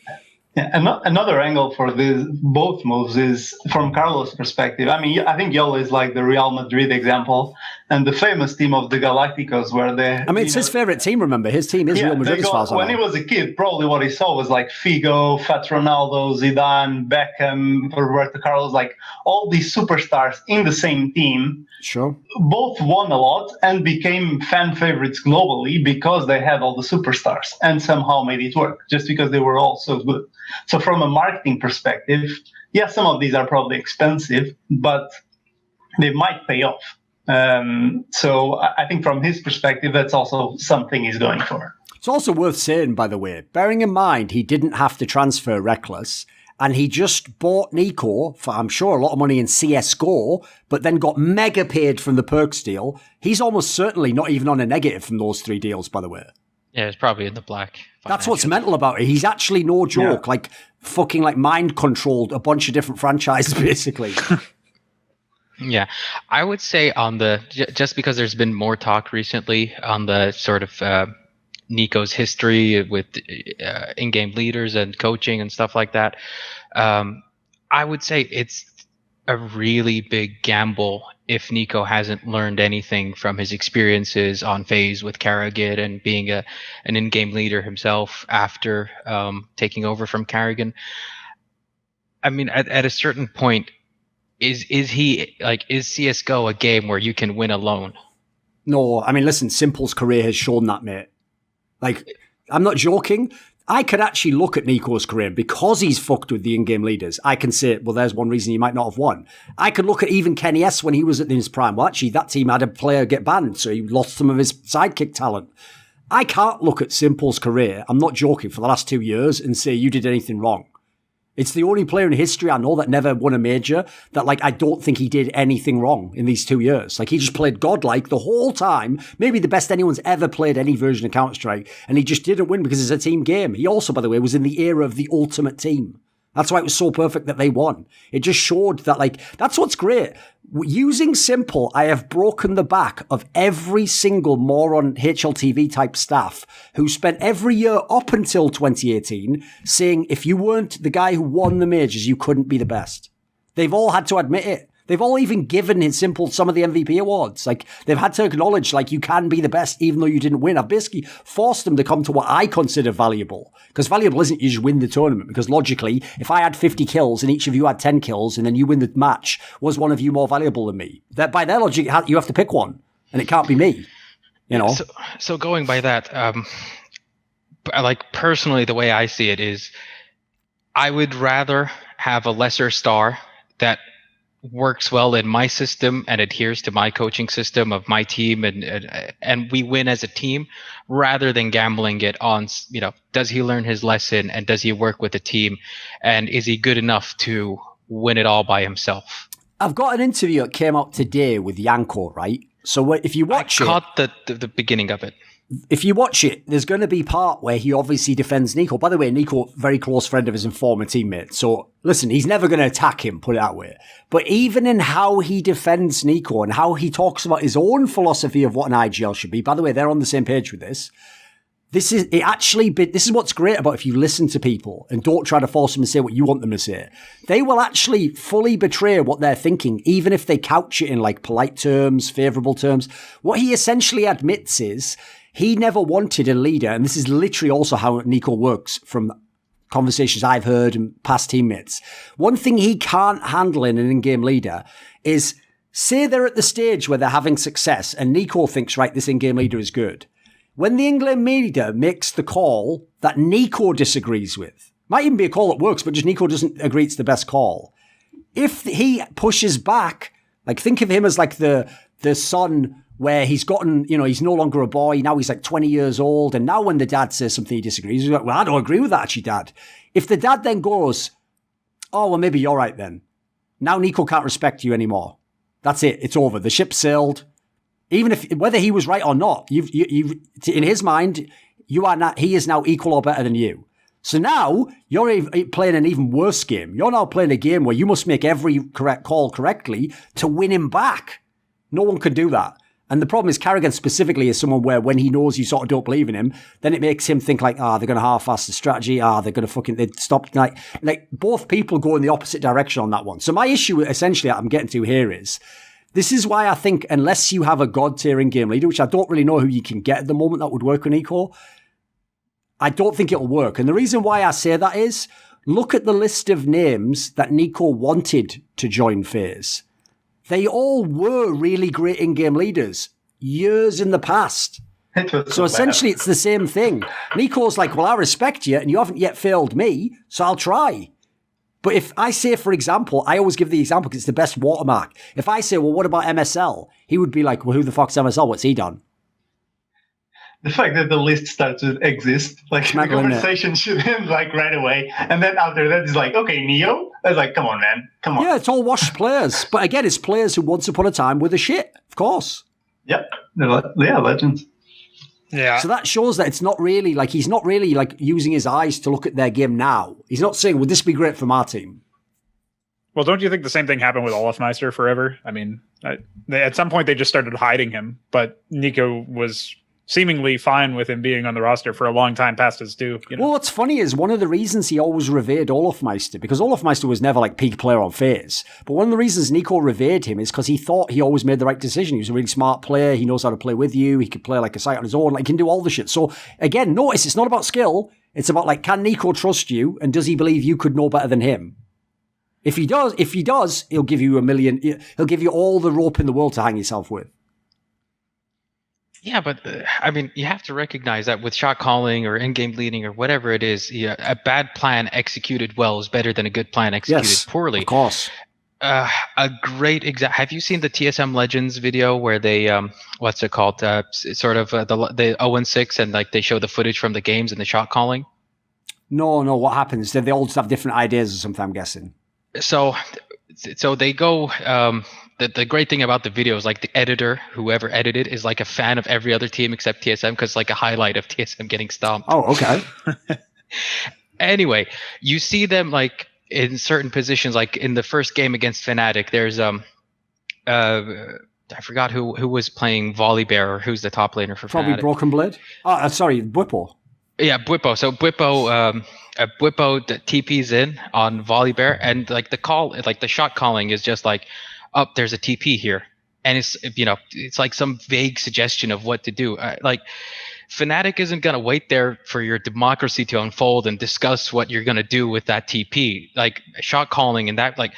Yeah, another angle for both moves is from Carlos' perspective. I mean, I think YOLO is like the Real Madrid example and the famous team of the Galacticos where they... I mean, it's his favorite team, remember? His team is Real Madrid as far as I know. When he was a kid, probably what he saw was like Figo, Fat Ronaldo, Zidane, Beckham, Roberto Carlos, like all these superstars in the same team. Sure. Both won a lot and became fan favorites globally because they had all the superstars and somehow made it work just because they were all so good. So from a marketing perspective, yeah, some of these are probably expensive, but they might pay off. So I think from his perspective, that's also something he's going for. It's also worth saying, by the way, bearing in mind he didn't have to transfer Rekkles, and he just bought NiKo for, I'm sure, a lot of money in CSGO, but then got mega paid from the Perks deal. He's almost certainly not even on a negative from those 3 deals, by the way. Yeah, it's probably in the black. That's what's mental about it. He's actually no joke, like fucking like mind controlled a bunch of different franchises, basically. Yeah, I would say on just because there's been more talk recently on the sort of NiKo's history with in-game leaders and coaching and stuff like that, I would say it's a really big gamble if NiKo hasn't learned anything from his experiences on FaZe with Karrigan and being an in-game leader himself after taking over from Karrigan. I mean, at a certain point, is CSGO a game where you can win alone? No, I mean, listen, Simple's career has shown that, mate. Like, I'm not joking. I could actually look at NiKo's career because he's fucked with the in-game leaders. I can say, well, there's one reason he might not have won. I could look at even Kenny S when he was in his prime. Well, actually, that team had a player get banned, so he lost some of his sidekick talent. I can't look at Simple's career, I'm not joking, for the last 2 years and say you did anything wrong. It's the only player in history I know that never won a major that, like, I don't think he did anything wrong in these 2 years. Like, he just played godlike the whole time, maybe the best anyone's ever played any version of Counter-Strike, and he just didn't win because it's a team game. He also, by the way, was in the era of the ultimate team. That's why it was so perfect that they won. It just showed that, like, that's what's great. Using Simple, I have broken the back of every single moron HLTV type staff who spent every year up until 2018 saying if you weren't the guy who won the majors, you couldn't be the best. They've all had to admit it. They've all even given his Simple some of the MVP awards. Like, they've had to acknowledge, like, you can be the best even though you didn't win. I've basically forced them to come to what I consider valuable. Because valuable isn't you just win the tournament. Because logically, if I had 50 kills and each of you had 10 kills and then you win the match, was one of you more valuable than me? That by their logic, you have to pick one. And it can't be me. You know? So going by that, like, personally, the way I see it is I would rather have a lesser star that works well in my system and adheres to my coaching system of my team, and we win as a team, rather than gambling it on, you know, does he learn his lesson and does he work with the team and is he good enough to win it all by himself? I've got an interview that came out today with Yanko, right? So if you watch I caught the beginning of it. If you watch it, there's going to be part where he obviously defends NiKo. By the way, NiKo, very close friend of his and former teammate. So listen, he's never going to attack him, put it that way. But even in how he defends NiKo and how he talks about his own philosophy of what an IGL should be, by the way, they're on the same page with this. This is what's great about if you listen to people and don't try to force them to say what you want them to say. They will actually fully betray what they're thinking, even if they couch it in like polite terms, favorable terms. What he essentially admits is he never wanted a leader, and this is literally also how NiKo works from conversations I've heard and past teammates. One thing he can't handle in an in-game leader is, say they're at the stage where they're having success and NiKo thinks, right, this in-game leader is good. When the in-game leader makes the call that NiKo disagrees with, might even be a call that works, but just NiKo doesn't agree it's the best call. If he pushes back, like, think of him as like the son where he's gotten, you know, he's no longer a boy. Now he's like 20 years old. And now when the dad says something he disagrees, he's like, well, I don't agree with that, actually, Dad. If the dad then goes, oh, well, maybe you're right then. Now NiKo can't respect you anymore. That's it. It's over. The ship sailed. Even if, whether he was right or not, you've in his mind, you are not, he is now equal or better than you. So now you're playing an even worse game. You're now playing a game where you must make every correct call correctly to win him back. No one can do that. And the problem is Carrigan specifically is someone where when he knows you sort of don't believe in him, then it makes him think like, they're going to half-ass the strategy. They're going to they'd stop. Like both people go in the opposite direction on that one. So my issue essentially that I'm getting to here is, this is why I think unless you have a god tier in-game leader, which I don't really know who you can get at the moment that would work with NiKo, I don't think it'll work. And the reason why I say that is, look at the list of names that NiKo wanted to join FaZe. They all were really great in-game leaders years in the past. So essentially it's the same thing. NiKo's like, well, I respect you and you haven't yet failed me, so I'll try. But if I say, for example, I always give the example because it's the best watermark. If I say, well, what about MSL? He would be like, well, who the fuck's MSL? What's he done? The fact that the list starts to exist, like the conversation should end like right away. And then after that, it's like, okay, Neo? I was like, come on, man. Come on. Yeah, it's all washed players. But again, it's players who once upon a time were the shit, of course. Yep. Yeah, legends. Yeah. So that shows that it's not really like, he's not really like using his eyes to look at their game now. He's not saying, would this be great from our team? Well, don't you think the same thing happened with Olafmeister forever? I mean, at some point they just started hiding him, but NiKo was seemingly fine with him being on the roster for a long time past his due. You know? Well, what's funny is one of the reasons he always revered Olafmeister, because Olafmeister was never like peak player on FaZe, but one of the reasons NiKo revered him is because he thought he always made the right decision. He was a really smart player. He knows how to play with you. He could play like a site on his own. Like, he can do all the shit. So again, notice it's not about skill. It's about like, can NiKo trust you? And does he believe you could know better than him? If he does, he'll give you he'll give you all the rope in the world to hang yourself with. Yeah, but I mean, you have to recognize that with shot calling or in-game leading or whatever it is, a bad plan executed well is better than a good plan executed poorly. Of course. A great example. Have you seen the TSM Legends video where they what's it called? Sort of the 0-6 and like they show the footage from the games and the shot calling. No. What happens? They all just have different ideas or something, I'm guessing. So they go. The great thing about the video is like the editor, whoever edited, is like a fan of every other team except TSM because like a highlight of TSM getting stomped. Oh, okay. Anyway, you see them like in certain positions, like in the first game against Fnatic. There's I forgot who was playing Volibear or who's the top laner for Probably Fnatic. Broken Blade. Oh, sorry, Bwipo. Yeah, Bwipo. So Bwipo TP's in on Volibear, and like the call, like the shot calling is just like, oh, there's a TP here, and it's like some vague suggestion of what to do. Like Fnatic isn't gonna wait there for your democracy to unfold and discuss what you're gonna do with that TP. Like shot calling and that, like,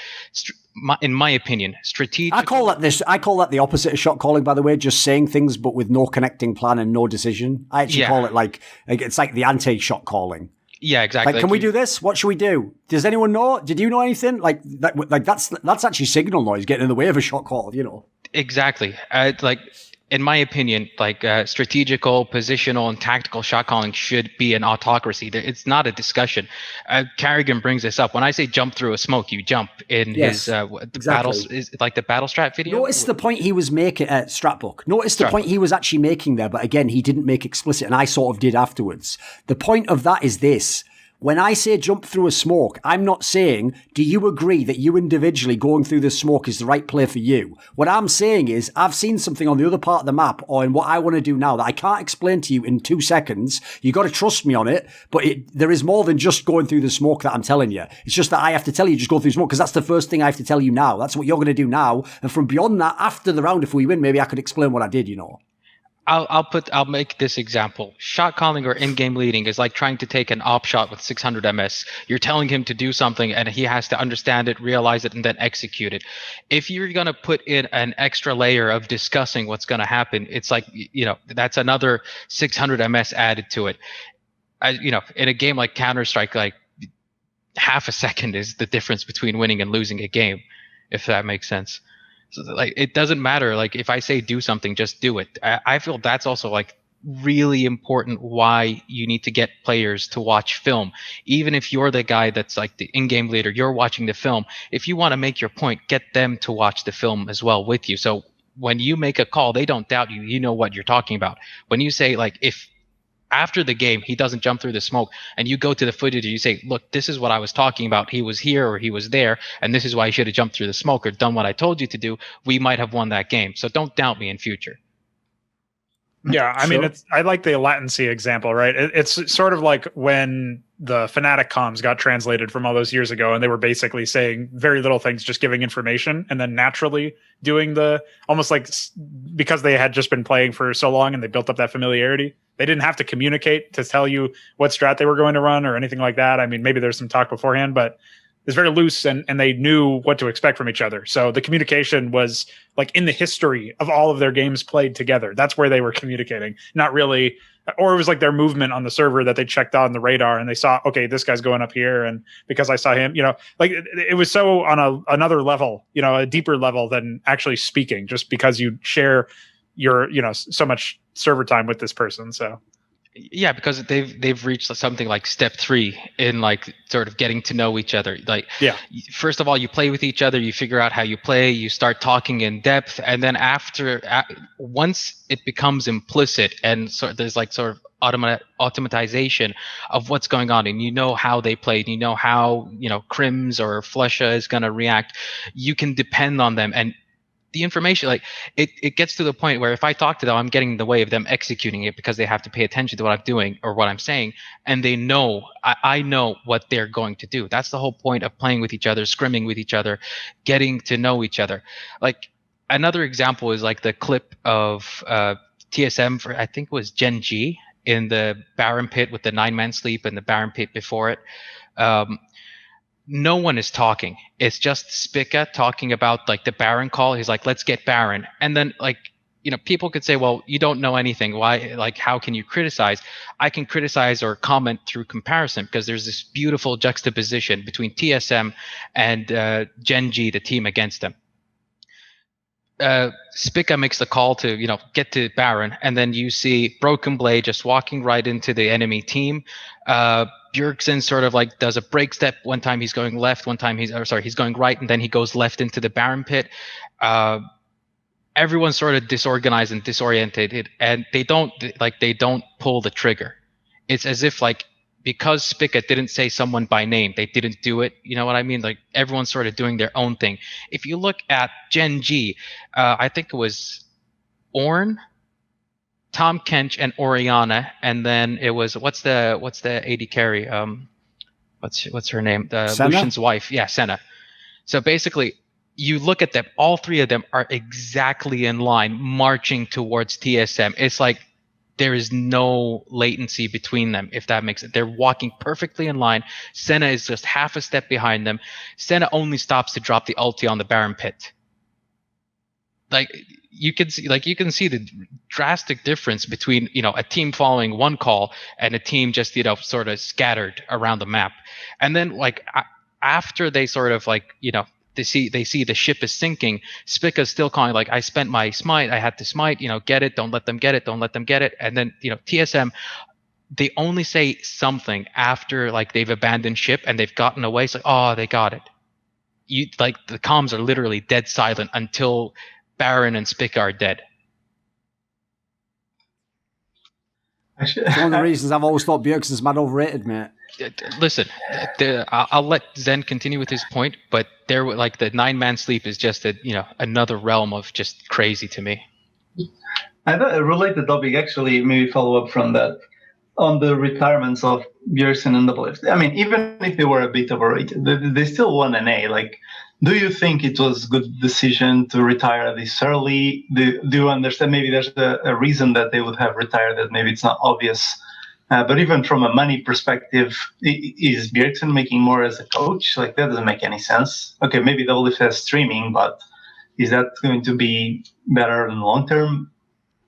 in my opinion, strategic. I call that the opposite of shot calling, by the way, just saying things but with no connecting plan and no decision. I actually call it like it's like the anti-shot calling. Yeah, exactly. Like, can we do this? What should we do? Does anyone know? Did you know anything? Like that's actually signal noise getting in the way of a shot call, you know? Exactly. Like, in my opinion, like strategical, positional, and tactical shot calling should be an autocracy. It's not a discussion. Carrigan brings this up. When I say jump through a smoke, you jump in his battles, is like the battle strat video. Notice the point he was making at Stratbook. Notice the point he was actually making there, but again, he didn't make explicit, and I sort of did afterwards. The point of that is this. When I say jump through a smoke, I'm not saying, do you agree that you individually going through the smoke is the right play for you? What I'm saying is, I've seen something on the other part of the map or in what I want to do now that I can't explain to you in 2 seconds. You got to trust me on it, but there is more than just going through the smoke that I'm telling you. It's just that I have to tell you just go through smoke because that's the first thing I have to tell you now. That's what you're going to do now. And from beyond that, after the round, if we win, maybe I could explain what I did, you know. I'll make this example. Shot calling or in-game leading is like trying to take an op shot with 600 MS. You're telling him to do something and he has to understand it, realize it, and then execute it. If you're going to put in an extra layer of discussing what's going to happen, it's like, that's another 600 MS added to it. In a game like Counter-Strike, like half a second is the difference between winning and losing a game, if that makes sense. So, like, it doesn't matter. Like, if I say do something, just do it. I feel that's also like really important why you need to get players to watch film. Even if you're the guy that's like the in-game leader, you're watching the film. If you want to make your point, get them to watch the film as well with you. So when you make a call, they don't doubt you. You know what you're talking about. When you say, like, if after the game he doesn't jump through the smoke and you go to the footage and you say, look, this is what I was talking about, he was here or he was there, and this is why he should have jumped through the smoke or done what I told you to do, we might have won that game. So don't doubt me in future. Yeah, I mean, I like the latency example, right? It's sort of like when the Fnatic comms got translated from all those years ago, and they were basically saying very little things, just giving information, and then naturally doing almost like, because they had just been playing for so long and they built up that familiarity, they didn't have to communicate to tell you what strat they were going to run or anything like that. I mean, maybe there's some talk beforehand, but it's very loose and they knew what to expect from each other. So the communication was like in the history of all of their games played together. That's where they were communicating, not really, or it was like their movement on the server that they checked on the radar and they saw, okay, this guy's going up here. And because I saw him, like it was so on another level, a deeper level than actually speaking, just because you share your, so much server time with this person. So. Yeah, because they've reached something like step 3 in like sort of getting to know each other. Like, first of all, you play with each other, you figure out how you play, you start talking in depth, and then once it becomes implicit and there's like sort of automatization of what's going on, and you know how they played, you know how Crims or Flesha is going to react, you can depend on them. And the information, like it gets to the point where if I talk to them, I'm getting in the way of them executing it because they have to pay attention to what I'm doing or what I'm saying, and they know I know what they're going to do. That's the whole point of playing with each other, scrimming with each other, getting to know each other. Like another example is like the clip of TSM for, I think it was Gen G in the Baron pit with the 9-man sleep and the Baron pit before it. No one is talking. It's just Spica talking about like the Baron call. He's like, let's get Baron. And then like people could say, well, you don't know anything. Why, like, how can you criticize? I can criticize or comment through comparison, because there's this beautiful juxtaposition between TSM and Gen G, the team against them. Spica makes the call to, get to Baron, and then you see Broken Blade just walking right into the enemy team. Bjergsen sort of like does a break step. One time he's going left, one time he's going right, and then he goes left into the Baron pit. Everyone's sort of disorganized and disoriented, and they don't pull the trigger. It's as if, like, because Spica didn't say someone by name, they didn't do it. You know what I mean? Like, everyone's sort of doing their own thing. If you look at Gen G, I think it was Ornn, Tom Kench, and Orianna, and then it was what's the AD carry? What's her name? Lucian's wife. Yeah, Senna. So basically, you look at them, all three of them are exactly in line, marching towards TSM. It's like there is no latency between them, if that makes it. They're walking perfectly in line. Senna is just half a step behind them. Senna only stops to drop the ulti on the Baron pit. Like, you can see the drastic difference between, a team following one call and a team just, sort of scattered around the map. And then, like, after they sort of, like, they see the ship is sinking, Spica's still calling, like, I spent my smite, I had to smite, get it, don't let them get it, don't let them get it. And then, TSM, they only say something after, like, they've abandoned ship and they've gotten away. It's like, oh, they got it. The comms are literally dead silent until Baron and Spica are dead. It's one of the reasons I've always thought Bjergsen's mad overrated, mate. Listen, I'll let Zen continue with his point, but the 9-man sleep is just another realm of just crazy to me. I thought a related topic, actually, maybe follow up from that, on the retirements of Bjergsen and Doublelift. I mean, even if they were a bit overrated, they still won an A. Like, do you think it was a good decision to retire this early? Do you understand? Maybe there's a reason that they would have retired that maybe it's not obvious. But even from a money perspective, is Bjergsen making more as a coach? Like, that doesn't make any sense. Okay, maybe Doublelift has streaming, but is that going to be better in the long term?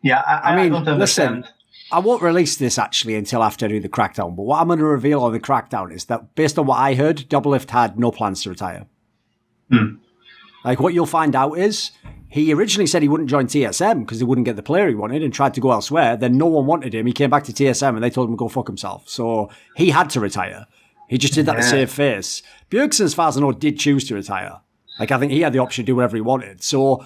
Yeah, I mean, don't understand. Listen, I won't release this actually until after I do the crackdown. But what I'm going to reveal on the crackdown is that, based on what I heard, Doublelift had no plans to retire. Like, what you'll find out is he originally said he wouldn't join TSM because he wouldn't get the player he wanted and tried to go elsewhere. Then no one wanted him. He came back to TSM and they told him to go fuck himself. So he had to retire. He just did that to save face. Bjergsen, as far as I know, did choose to retire. Like, I think he had the option to do whatever he wanted. So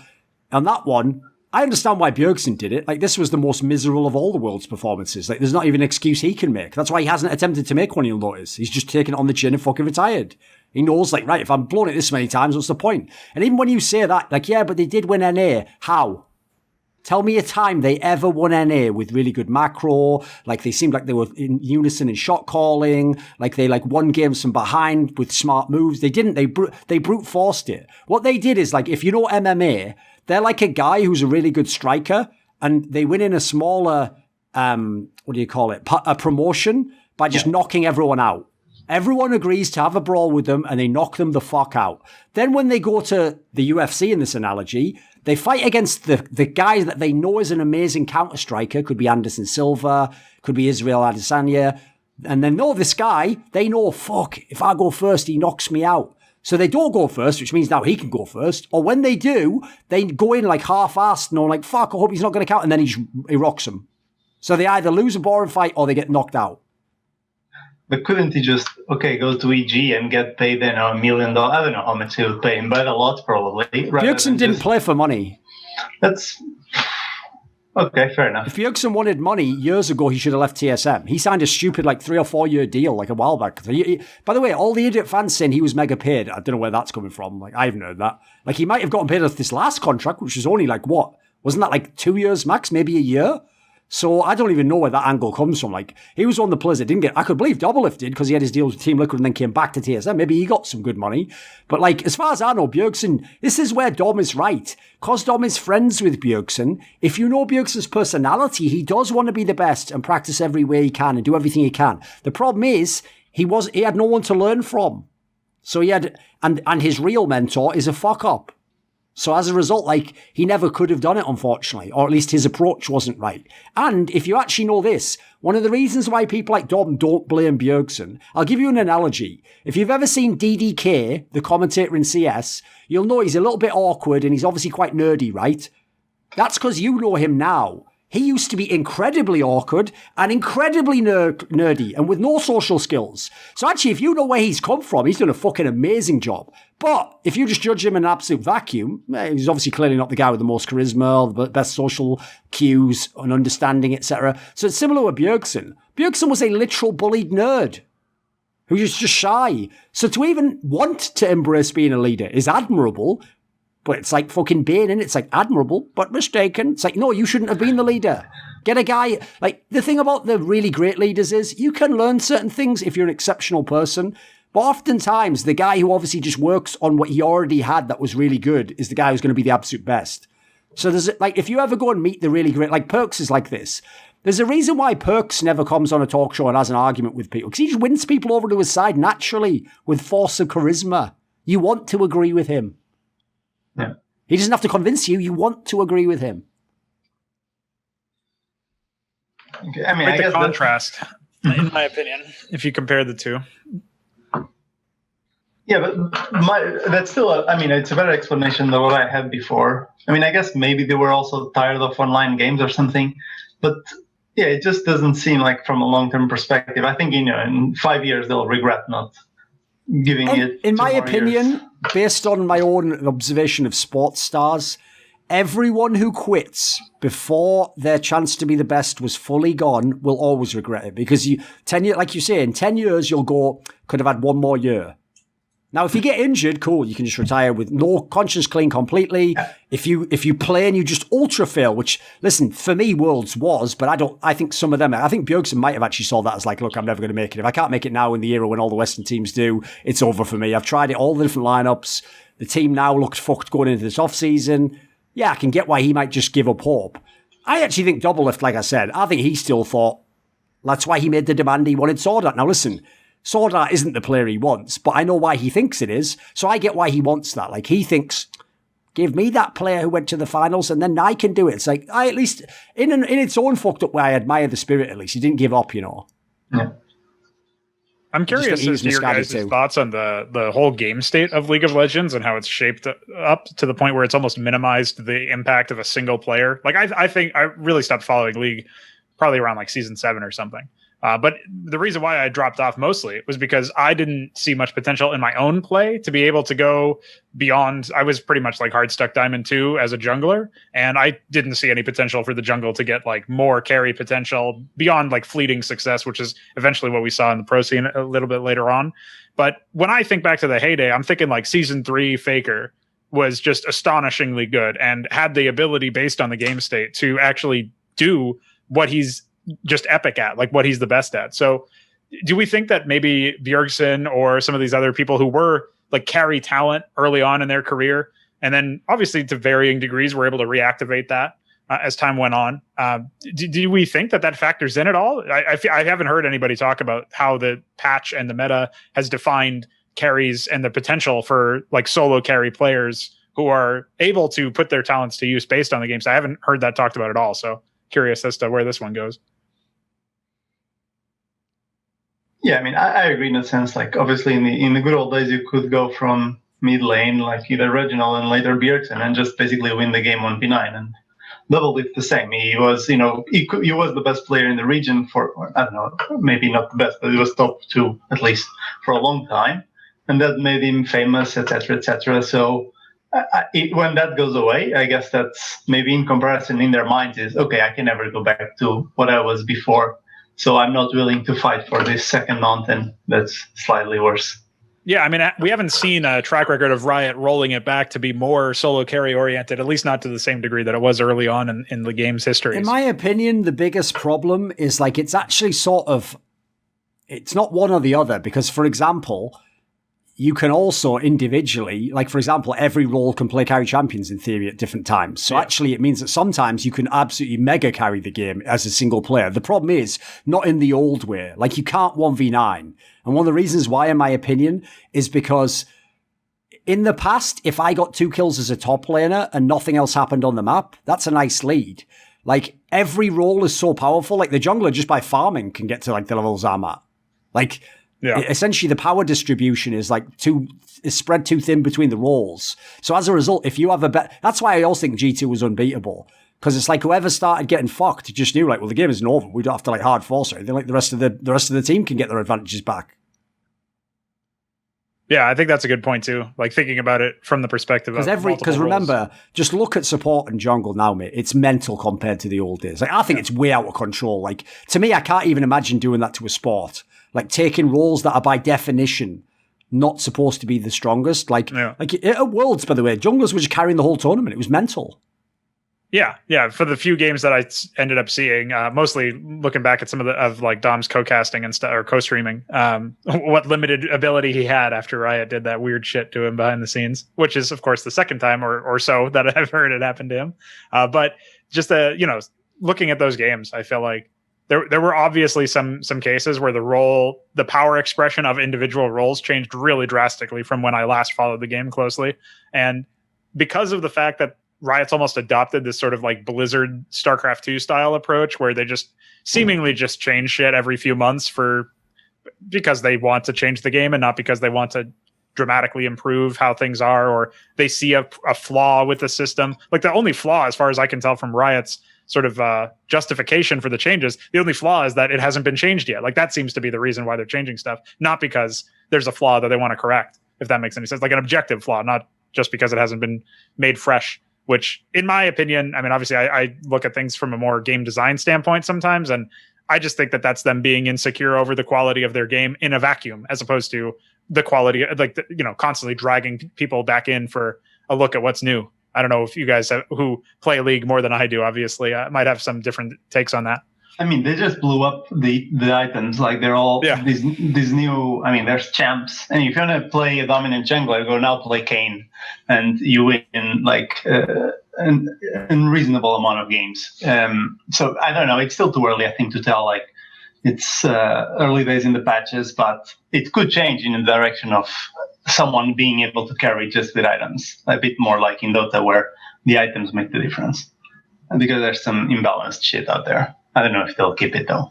on that one, I understand why Bjergsen did it. Like, this was the most miserable of all the world's performances. Like, there's not even an excuse he can make. That's why he hasn't attempted to make one, you'll notice. He's just taken it on the chin and fucking retired. He knows, like, right, if I'm blowing it this many times, what's the point? And even when you say that, like, yeah, but they did win NA. How? Tell me a time they ever won NA with really good macro, like they seemed like they were in unison in shot calling, like they won games from behind with smart moves. They didn't. They brute forced it. What they did is, like, if you know MMA, they're like a guy who's a really good striker and they win in a smaller, what do you call it, a promotion by just knocking everyone out. Everyone agrees to have a brawl with them and they knock them the fuck out. Then when they go to the UFC in this analogy, they fight against the guy that they know is an amazing counter-striker. Could be Anderson Silva, could be Israel Adesanya. And they know this guy, they know, fuck, if I go first, he knocks me out. So they don't go first, which means now he can go first. Or when they do, they go in like half-assed, and like, fuck, I hope he's not going to count. And then he rocks them. So they either lose a boring fight or they get knocked out. But couldn't he just, go to EG and get paid, $1 million? I don't know how much he would pay him, but a lot probably. Bjergsen didn't play for money. That's... Okay, fair enough. If Bjergsen wanted money, years ago, he should have left TSM. He signed a stupid, 3 or 4 year deal, a while back. By the way, all the idiot fans saying he was mega paid, I don't know where that's coming from. I haven't heard that. He might have gotten paid off this last contract, which was only, what? Wasn't that, 2 years max, maybe a year? So I don't even know where that angle comes from. He was one of the players that didn't get... I could believe Doublelift did because he had his deal with Team Liquid and then came back to TSM. Maybe he got some good money. But as far as I know, Bjergsen... This is where Dom is right. Because Dom is friends with Bjergsen, if you know Bjergsen's personality, he does want to be the best and practice every way he can and do everything he can. The problem is, he had no one to learn from. So he had... And his real mentor is a fuck-up. So as a result, like, he never could have done it, unfortunately, or at least his approach wasn't right. And if you actually know this, one of the reasons why people like Dom don't blame Bjergsen, I'll give you an analogy. If you've ever seen DDK, the commentator in CS, you'll know he's a little bit awkward and he's obviously quite nerdy, right? That's because you know him now. He used to be incredibly awkward and incredibly nerdy and with no social skills. So actually, if you know where he's come from, he's done a fucking amazing job. But if you just judge him in an absolute vacuum, he's obviously clearly not the guy with the most charisma, the best social cues and understanding, etc. So it's similar with Bjergsen. Bjergsen was a literal bullied nerd who was just shy. So to even want to embrace being a leader is admirable. But it's like fucking Bane, and it's like admirable, but mistaken. It's like, no, you shouldn't have been the leader. Get a guy, like, the thing about the really great leaders is you can learn certain things if you're an exceptional person. But oftentimes, the guy who obviously just works on what he already had that was really good is the guy who's going to be the absolute best. So there's, like, if you ever go and meet the really great, like, Perks is like this. There's a reason why Perks never comes on a talk show and has an argument with people, because he just wins people over to his side naturally with force of charisma. You want to agree with him. Yeah. He doesn't have to convince you. You want to agree with him. Okay. I mean, quite I the guess contrast, in my opinion, if you compare the two. Yeah, but that's still, I mean, it's a better explanation than what I had before. I mean, I guess maybe they were also tired of online games or something. But yeah, it just doesn't seem like from a long-term perspective. I think, in 5 years, they'll regret not giving it. In my opinion, years. Based on my own observation of sports stars, everyone who quits before their chance to be the best was fully gone will always regret it, because 10 years, like you say, in 10 years you'll go, could have had one more year. Now, if you get injured, cool, you can just retire with no conscience clean completely. If you play and you just ultra fail, which, listen, for me, Worlds was, but I think some of them, I think Bjergsen might have actually saw that as like, look, I'm never going to make it. If I can't make it now in the era when all the Western teams do, it's over for me. I've tried it, all the different lineups. The team now looks fucked going into this off-season. Yeah, I can get why he might just give up hope. I actually think Doublelift, like I said, I think he still thought that's why he made the demand he wanted Swordart. Now, listen, Swordart isn't the player he wants, but I know why he thinks it is, so I get why he wants that. Like, he thinks, give me that player who went to the finals, and then I can do it. It's like, I at least, in its own fucked up way, I admire the spirit, at least. He didn't give up, Yeah. I'm curious as to your guys' thoughts on the whole game state of League of Legends and how it's shaped up to the point where it's almost minimized the impact of a single player. Like, I think I really stopped following League probably around like season 7 or something. But the reason why I dropped off mostly was because I didn't see much potential in my own play to be able to go beyond. I was pretty much like hard stuck Diamond 2 as a jungler, and I didn't see any potential for the jungle to get like more carry potential beyond like fleeting success, which is eventually what we saw in the pro scene a little bit later on. But when I think back to the heyday, I'm thinking like season 3 Faker was just astonishingly good and had the ability based on the game state to actually do what he's just epic at, like what he's the best at. So do we think that maybe Bjergsen or some of these other people who were like carry talent early on in their career, and then obviously to varying degrees were able to reactivate that as time went on? Do we think that factors in at all? I haven't heard anybody talk about how the patch and the meta has defined carries and the potential for like solo carry players who are able to put their talents to use based on the games. I haven't heard that talked about at all. So curious as to where this one goes. Yeah, I mean, I agree in a sense. Like, obviously, in the good old days, you could go from mid lane, like either Reginald and later Bjergsen, and just basically win the game 1v9. And Doublelift the same. He was, he was the best player in the region for, I don't know, maybe not the best, but he was top 2 at least for a long time, and that made him famous, etc., etc. So when that goes away, I guess that's maybe in comparison in their minds is, okay, I can never go back to what I was before. So I'm not willing to fight for this second mountain that's slightly worse. Yeah, I mean, we haven't seen a track record of Riot rolling it back to be more solo carry oriented, at least not to the same degree that it was early on in the game's history. In my opinion, the biggest problem is like it's actually sort of, it's not one or the other, because, for example, you can also individually, like, for example, every role can play carry champions in theory at different times. So actually it means that sometimes you can absolutely mega carry the game as a single player. The problem is not in the old way. Like, you can't 1v9. And one of the reasons why, in my opinion, is because in the past, if I got 2 kills as a top laner and nothing else happened on the map, that's a nice lead. Like, every role is so powerful. Like, the jungler, just by farming, can get to, like, the levels I'm at. Like, essentially, the power distribution is, like, is spread too thin between the roles. So, as a result, if you have a bet... That's why I also think G2 was unbeatable. Because it's like, whoever started getting fucked just knew, like, well, the game isn't over. We don't have to, like, hard force it. Then, like, the rest of the team can get their advantages back. Yeah, I think that's a good point too. Like thinking about it from the perspective of because remember, just look at support and jungle now, mate. It's mental compared to the old days. Like I think it's way out of control. Like to me, I can't even imagine doing that to a sport. Like taking roles that are by definition not supposed to be the strongest. Like at Worlds, by the way, junglers were just carrying the whole tournament. It was mental. Yeah. For the few games that I ended up seeing, mostly looking back at some of like Dom's co-casting and stuff or co-streaming, what limited ability he had after Riot did that weird shit to him behind the scenes, which is of course the second time or so that I've heard it happen to him. But just looking at those games, I feel like there were obviously some cases where the power expression of individual roles changed really drastically from when I last followed the game closely, and because of the fact that Riot's almost adopted this sort of like Blizzard StarCraft 2 style approach where they just seemingly just change shit every few months because they want to change the game and not because they want to dramatically improve how things are, or they see a flaw with the system. Like the only flaw, as far as I can tell from Riot's sort of justification for the changes, the only flaw is that it hasn't been changed yet. Like that seems to be the reason why they're changing stuff, not because there's a flaw that they want to correct, if that makes any sense. Like an objective flaw, not just because it hasn't been made fresh. Which, in my opinion, I mean, obviously, I look at things from a more game design standpoint sometimes, and I just think that that's them being insecure over the quality of their game in a vacuum, as opposed to the quality, constantly dragging people back in for a look at what's new. I don't know if you guys who play League more than I do, obviously, might have some different takes on that. I mean, they just blew up the items. Like they're all these new. I mean, there's champs, and if you want to play a dominant jungler, go now play Kayn, and you win like an unreasonable amount of games. So I don't know. It's still too early, I think, to tell. Like it's early days in the patches, but it could change in the direction of someone being able to carry just with items, a bit more like in Dota, where the items make the difference. And because there's some imbalanced shit out there. I don't know if they'll keep it though.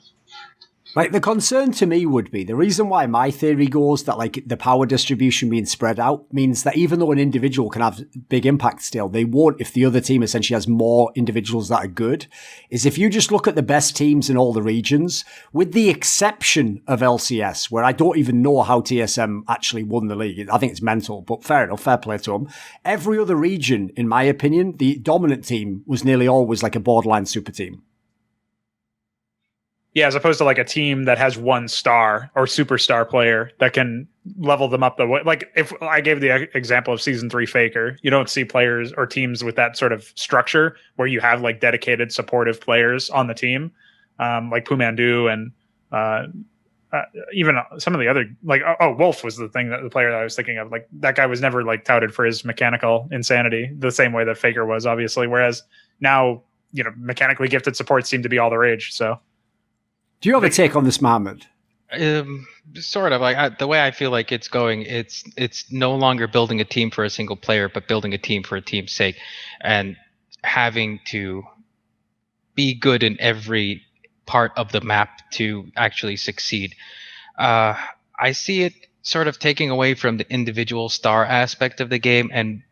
Like the concern to me would be the reason why my theory goes that like the power distribution being spread out means that even though an individual can have big impact still, they won't if the other team essentially has more individuals that are good. Is if you just look at the best teams in all the regions, with the exception of LCS, where I don't even know how TSM actually won the league. I think it's mental, but fair enough, fair play to them. Every other region, in my opinion, the dominant team was nearly always like a borderline super team. Yeah, as opposed to like a team that has one star or superstar player that can level them up the way. Like if I gave the example of Season 3 Faker, you don't see players or teams with that sort of structure where you have like dedicated supportive players on the team, like Pumandu and even some of the other like Wolf was the player that I was thinking of. Like that guy was never like touted for his mechanical insanity the same way that Faker was, obviously. Whereas now, mechanically gifted supports seem to be all the rage. So. Do you have a take on this, Mohammed? Sort of. Like the way I feel like it's going, it's no longer building a team for a single player, but building a team for a team's sake, and having to be good in every part of the map to actually succeed. I see it sort of taking away from the individual star aspect of the game and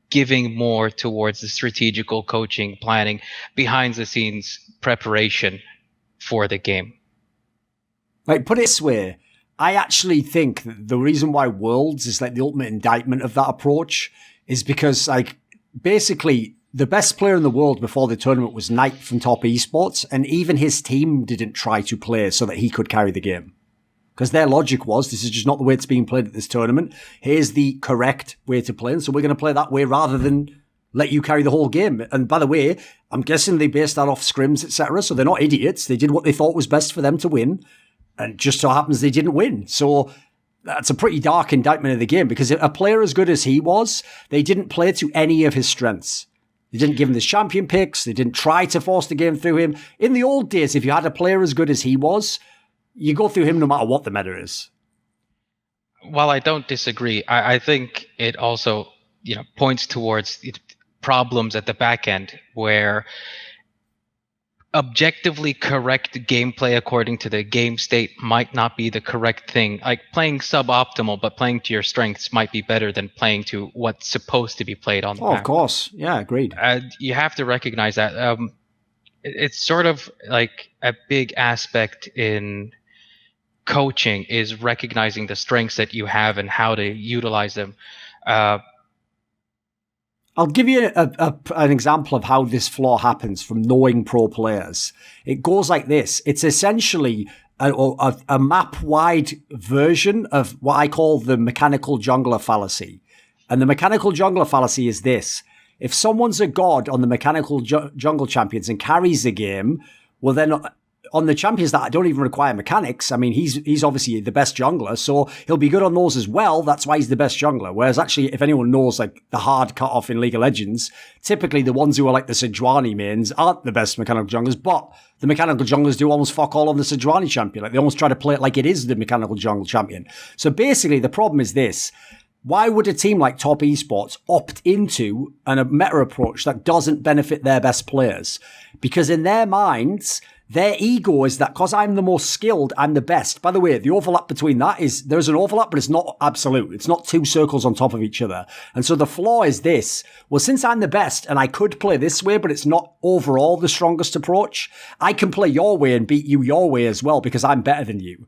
giving more towards the strategical coaching, planning, behind the scenes preparation for the game. Like, put it this way, I actually think that the reason why Worlds is like the ultimate indictment of that approach is because, like, basically the best player in the world before the tournament was Knight from Top Esports, and even his team didn't try to play so that he could carry the game. Because their logic was, this is just not the way it's being played at this tournament. Here's the correct way to play, and so we're going to play that way rather than let you carry the whole game. And by the way, I'm guessing they based that off scrims, etc. So they're not idiots. They did what they thought was best for them to win. And just so happens they didn't win. So that's a pretty dark indictment of the game, because a player as good as he was, they didn't play to any of his strengths. They didn't give him the champion picks. They didn't try to force the game through him. In the old days, if you had a player as good as he was, you go through him no matter what the meta is. while I don't disagree, I think it also points towards problems at the back end where objectively correct gameplay according to the game state might not be the correct thing. Like playing suboptimal, but playing to your strengths might be better than playing to what's supposed to be played on the map. Of course. Yeah, agreed. You have to recognize that. It's sort of like a big aspect in coaching is recognizing the strengths that you have and how to utilize them. I'll give you an example of how this flaw happens from knowing pro players. It goes like this. It's essentially a map-wide version of what I call the mechanical jungler fallacy. And the mechanical jungler fallacy is this. If someone's a god on the mechanical jungle champions and carries the game, well then on the champions that don't even require mechanics, I mean, he's obviously the best jungler, so he'll be good on those as well. That's why he's the best jungler. Whereas actually, if anyone knows like the hard cut-off in League of Legends, typically the ones who are like the Sejuani mains aren't the best mechanical junglers, but the mechanical junglers do almost fuck all on the Sejuani champion. Like they almost try to play it like it is the mechanical jungle champion. So basically, the problem is this. Why would a team like Top Esports opt into a meta approach that doesn't benefit their best players? Because in their minds, their ego is that because I'm the most skilled, I'm the best. By the way, the overlap between that is, there's an overlap, but it's not absolute. It's not two circles on top of each other. And so the flaw is this. Well, since I'm the best and I could play this way, but it's not overall the strongest approach, I can play your way and beat you your way as well because I'm better than you.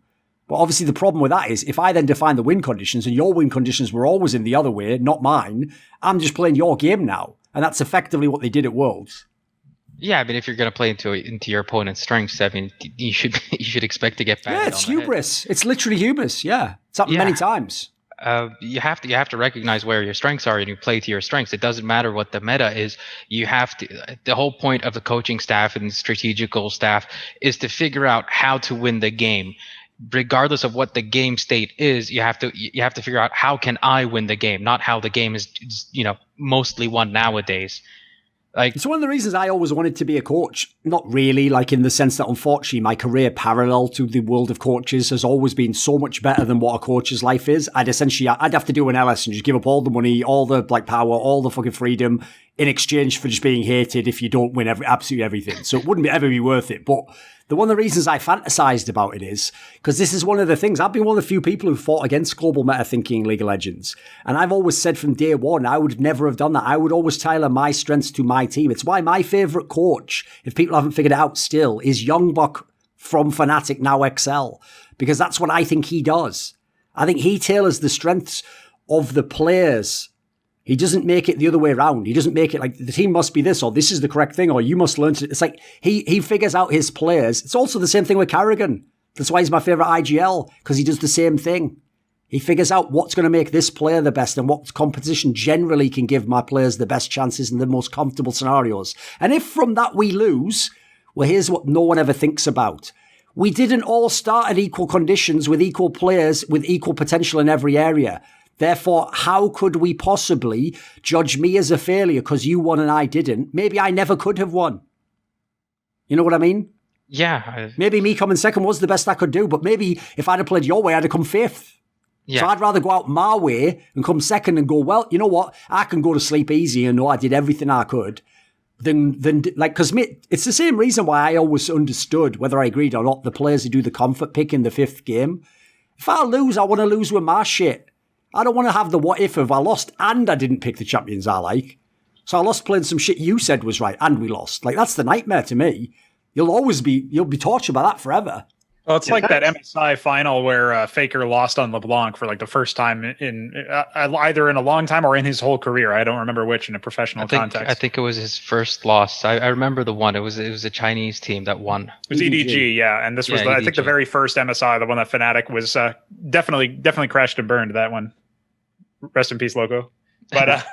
But obviously the problem with that is if I then define the win conditions and your win conditions were always in the other way, not mine, I'm just playing your game now. And that's effectively what they did at Worlds. Yeah, I mean, if you're going to play into your opponent's strengths, I mean, you should expect to get batted. Yeah, it's hubris. It's literally hubris. Yeah, it's happened many times. You have to recognize where your strengths are and you play to your strengths. It doesn't matter what the meta is. You have to. The whole point of the coaching staff and strategical staff is to figure out how to win the game. Regardless of what the game state is, you have to figure out how can I win the game, not how the game is mostly won nowadays. Like, it's one of the reasons I always wanted to be a coach. Not really, like in the sense that unfortunately my career parallel to the world of coaches has always been so much better than what a coach's life is. I'd have to do an LS and just give up all the money, all the power, all the fucking freedom in exchange for just being hated if you don't win absolutely everything. So it wouldn't ever be worth it. But one of the reasons I fantasized about it is because this is one of the things. I've been one of the few people who fought against global meta thinking in League of Legends. And I've always said from day one, I would never have done that. I would always tailor my strengths to my team. It's why my favorite coach, if people haven't figured it out still, is Youngbuck from Fnatic, now XL. Because that's what I think he does. I think he tailors the strengths of the players. He doesn't make it the other way around. He doesn't make it like the team must be this or this is the correct thing or you must learn to. It's like he figures out his players. It's also the same thing with Carrigan. That's why he's my favorite IGL because he does the same thing. He figures out what's going to make this player the best and what competition generally can give my players the best chances and the most comfortable scenarios. And if from that we lose, well, here's what no one ever thinks about. We didn't all start at equal conditions with equal players with equal potential in every area. Therefore, how could we possibly judge me as a failure because you won and I didn't? Maybe I never could have won. You know what I mean? Yeah. Maybe me coming second was the best I could do, but maybe if I'd have played your way, I'd have come fifth. Yeah. So I'd rather go out my way and come second and go, well, you know what? I can go to sleep easy and know I did everything I could. Because it's the same reason why I always understood, whether I agreed or not, the players who do the comfort pick in the fifth game. If I lose, I want to lose with my shit. I don't want to have the what if of I lost and I didn't pick the champions I like. So I lost playing some shit you said was right and we lost. Like, that's the nightmare to me. You'll be tortured by that forever. Well, it's like that MSI final where Faker lost on LeBlanc for like the first time in either in a long time or in his whole career. I don't remember which in a professional context. I think it was his first loss. I remember the one. It was a Chinese team that won. It was EDG, yeah. And this was I think the very first MSI, the one that Fnatic was definitely crashed and burned. That one. Rest in peace, Loco. But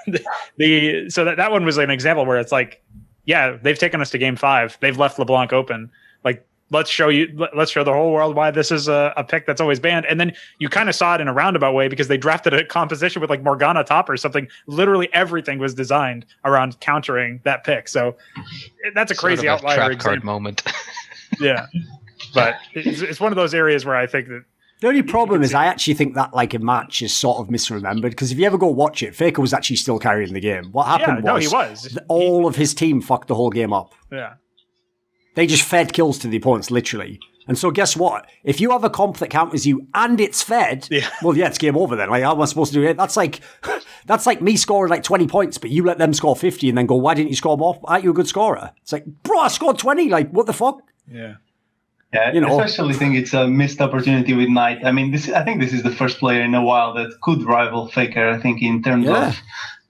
so that one was an example where it's like, yeah, they've taken us to game 5. They've left LeBlanc open. Like, let's show the whole world why this is a pick that's always banned. And then you kind of saw it in a roundabout way because they drafted a composition with like Morgana top or something. Literally everything was designed around countering that pick. So that's a crazy outlier trap example. card moment. Yeah, but it's one of those areas where I think that The only problem is I actually think that like a match is sort of misremembered, because if you ever go watch it, Faker was actually still carrying the game. What happened was all of his team fucked the whole game up. Yeah. They just fed kills to the opponents, literally. And so guess what? If you have a comp that counters you and it's fed, well, yeah, it's game over then. Like, how am I supposed to do it? That's like me scoring like 20 points, but you let them score 50 and then go, why didn't you score more? Aren't you a good scorer? It's like, bro, I scored 20. Like, what the fuck? Yeah. Yeah, I especially think it's a missed opportunity with Knight. I mean, I think this is the first player in a while that could rival Faker, I think, in terms of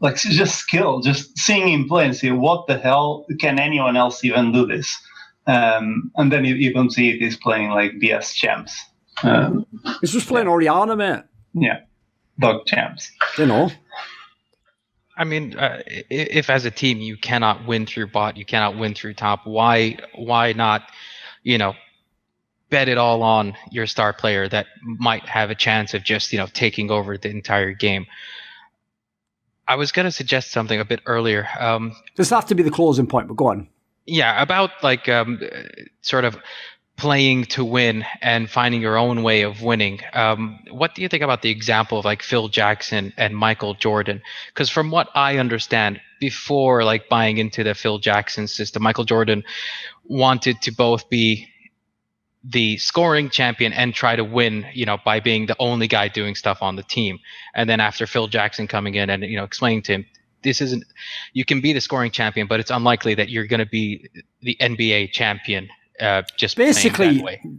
like just skill, just seeing him play and see what the hell can anyone else even do this? And then you don't see it is playing like BS champs. This was playing Oriana, mate. Yeah, dog champs. I mean, if as a team you cannot win through bot, you cannot win through top, why not, bet it all on your star player that might have a chance of just, taking over the entire game? I was going to suggest something a bit earlier. Does have to be the closing point, but go on. Yeah, about like sort of playing to win and finding your own way of winning. What do you think about the example of like Phil Jackson and Michael Jordan? Because from what I understand, before like buying into the Phil Jackson system, Michael Jordan wanted to both be the scoring champion and try to win, by being the only guy doing stuff on the team. And then after Phil Jackson coming in and, explaining to him, you can be the scoring champion, but it's unlikely that you're going to be the NBA champion. Just basically,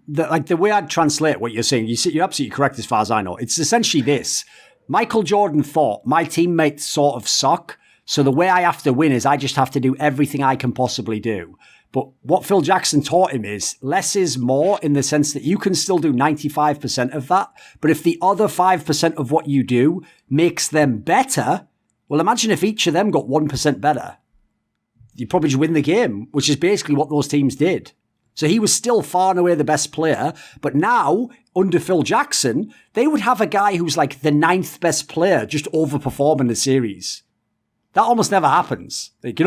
that way. The way I'd translate what you're saying, you're absolutely correct as far as I know. It's essentially this. Michael Jordan thought, my teammates sort of suck, so the way I have to win is I just have to do everything I can possibly do. But what Phil Jackson taught him is less is more, in the sense that you can still do 95% of that, but if the other 5% of what you do makes them better, well, imagine if each of them got 1% better. You'd probably just win the game, which is basically what those teams did. So he was still far and away the best player, but now, under Phil Jackson, they would have a guy who's like the 9th best player just overperforming the series. That almost never happens. Like,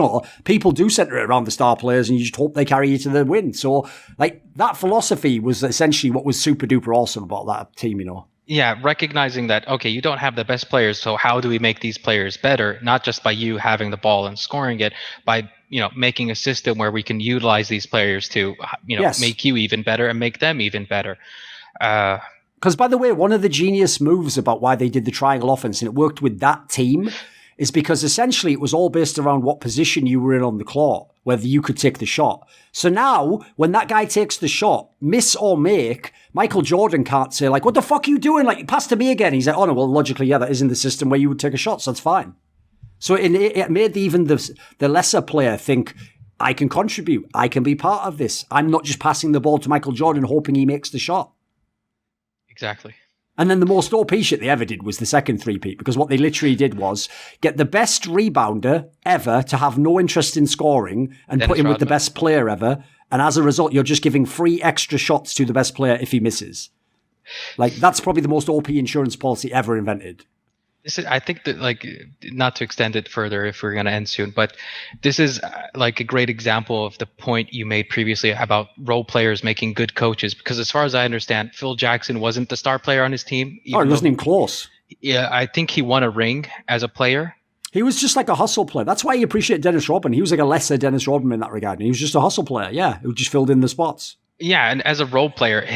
people do center it around the star players and you just hope they carry you to the win. So, like, that philosophy was essentially what was super duper awesome about that team, Yeah, recognizing that, okay, you don't have the best players, so how do we make these players better? Not just by you having the ball and scoring it, by, making a system where we can utilize these players to, make you even better and make them even better. Because, by the way, one of the genius moves about why they did the triangle offense, and it worked with that team, is because essentially it was all based around what position you were in on the court, whether you could take the shot. So now, when that guy takes the shot, miss or make, Michael Jordan can't say, like, what the fuck are you doing? Like, pass to me again. He's like, oh, no, well, logically, yeah, that is in the system where you would take a shot, so that's fine. So it made even the lesser player think, I can contribute. I can be part of this. I'm not just passing the ball to Michael Jordan hoping he makes the shot. Exactly. And then the most OP shit they ever did was the second three-peat, because what they literally did was get the best rebounder ever to have no interest in scoring and put him with the best player ever. And as a result, you're just giving free extra shots to the best player if he misses. Like, that's probably the most OP insurance policy ever invented. I think that, like, not to extend it further if we're going to end soon, but this is like a great example of the point you made previously about role players making good coaches. Because as far as I understand, Phil Jackson wasn't the star player on his team. Oh, he wasn't even close. Yeah, I think he won a ring as a player. He was just like a hustle player. That's why you appreciate Dennis Rodman. He was like a lesser Dennis Rodman in that regard. And he was just a hustle player, yeah, who just filled in the spots. Yeah, and as a role player,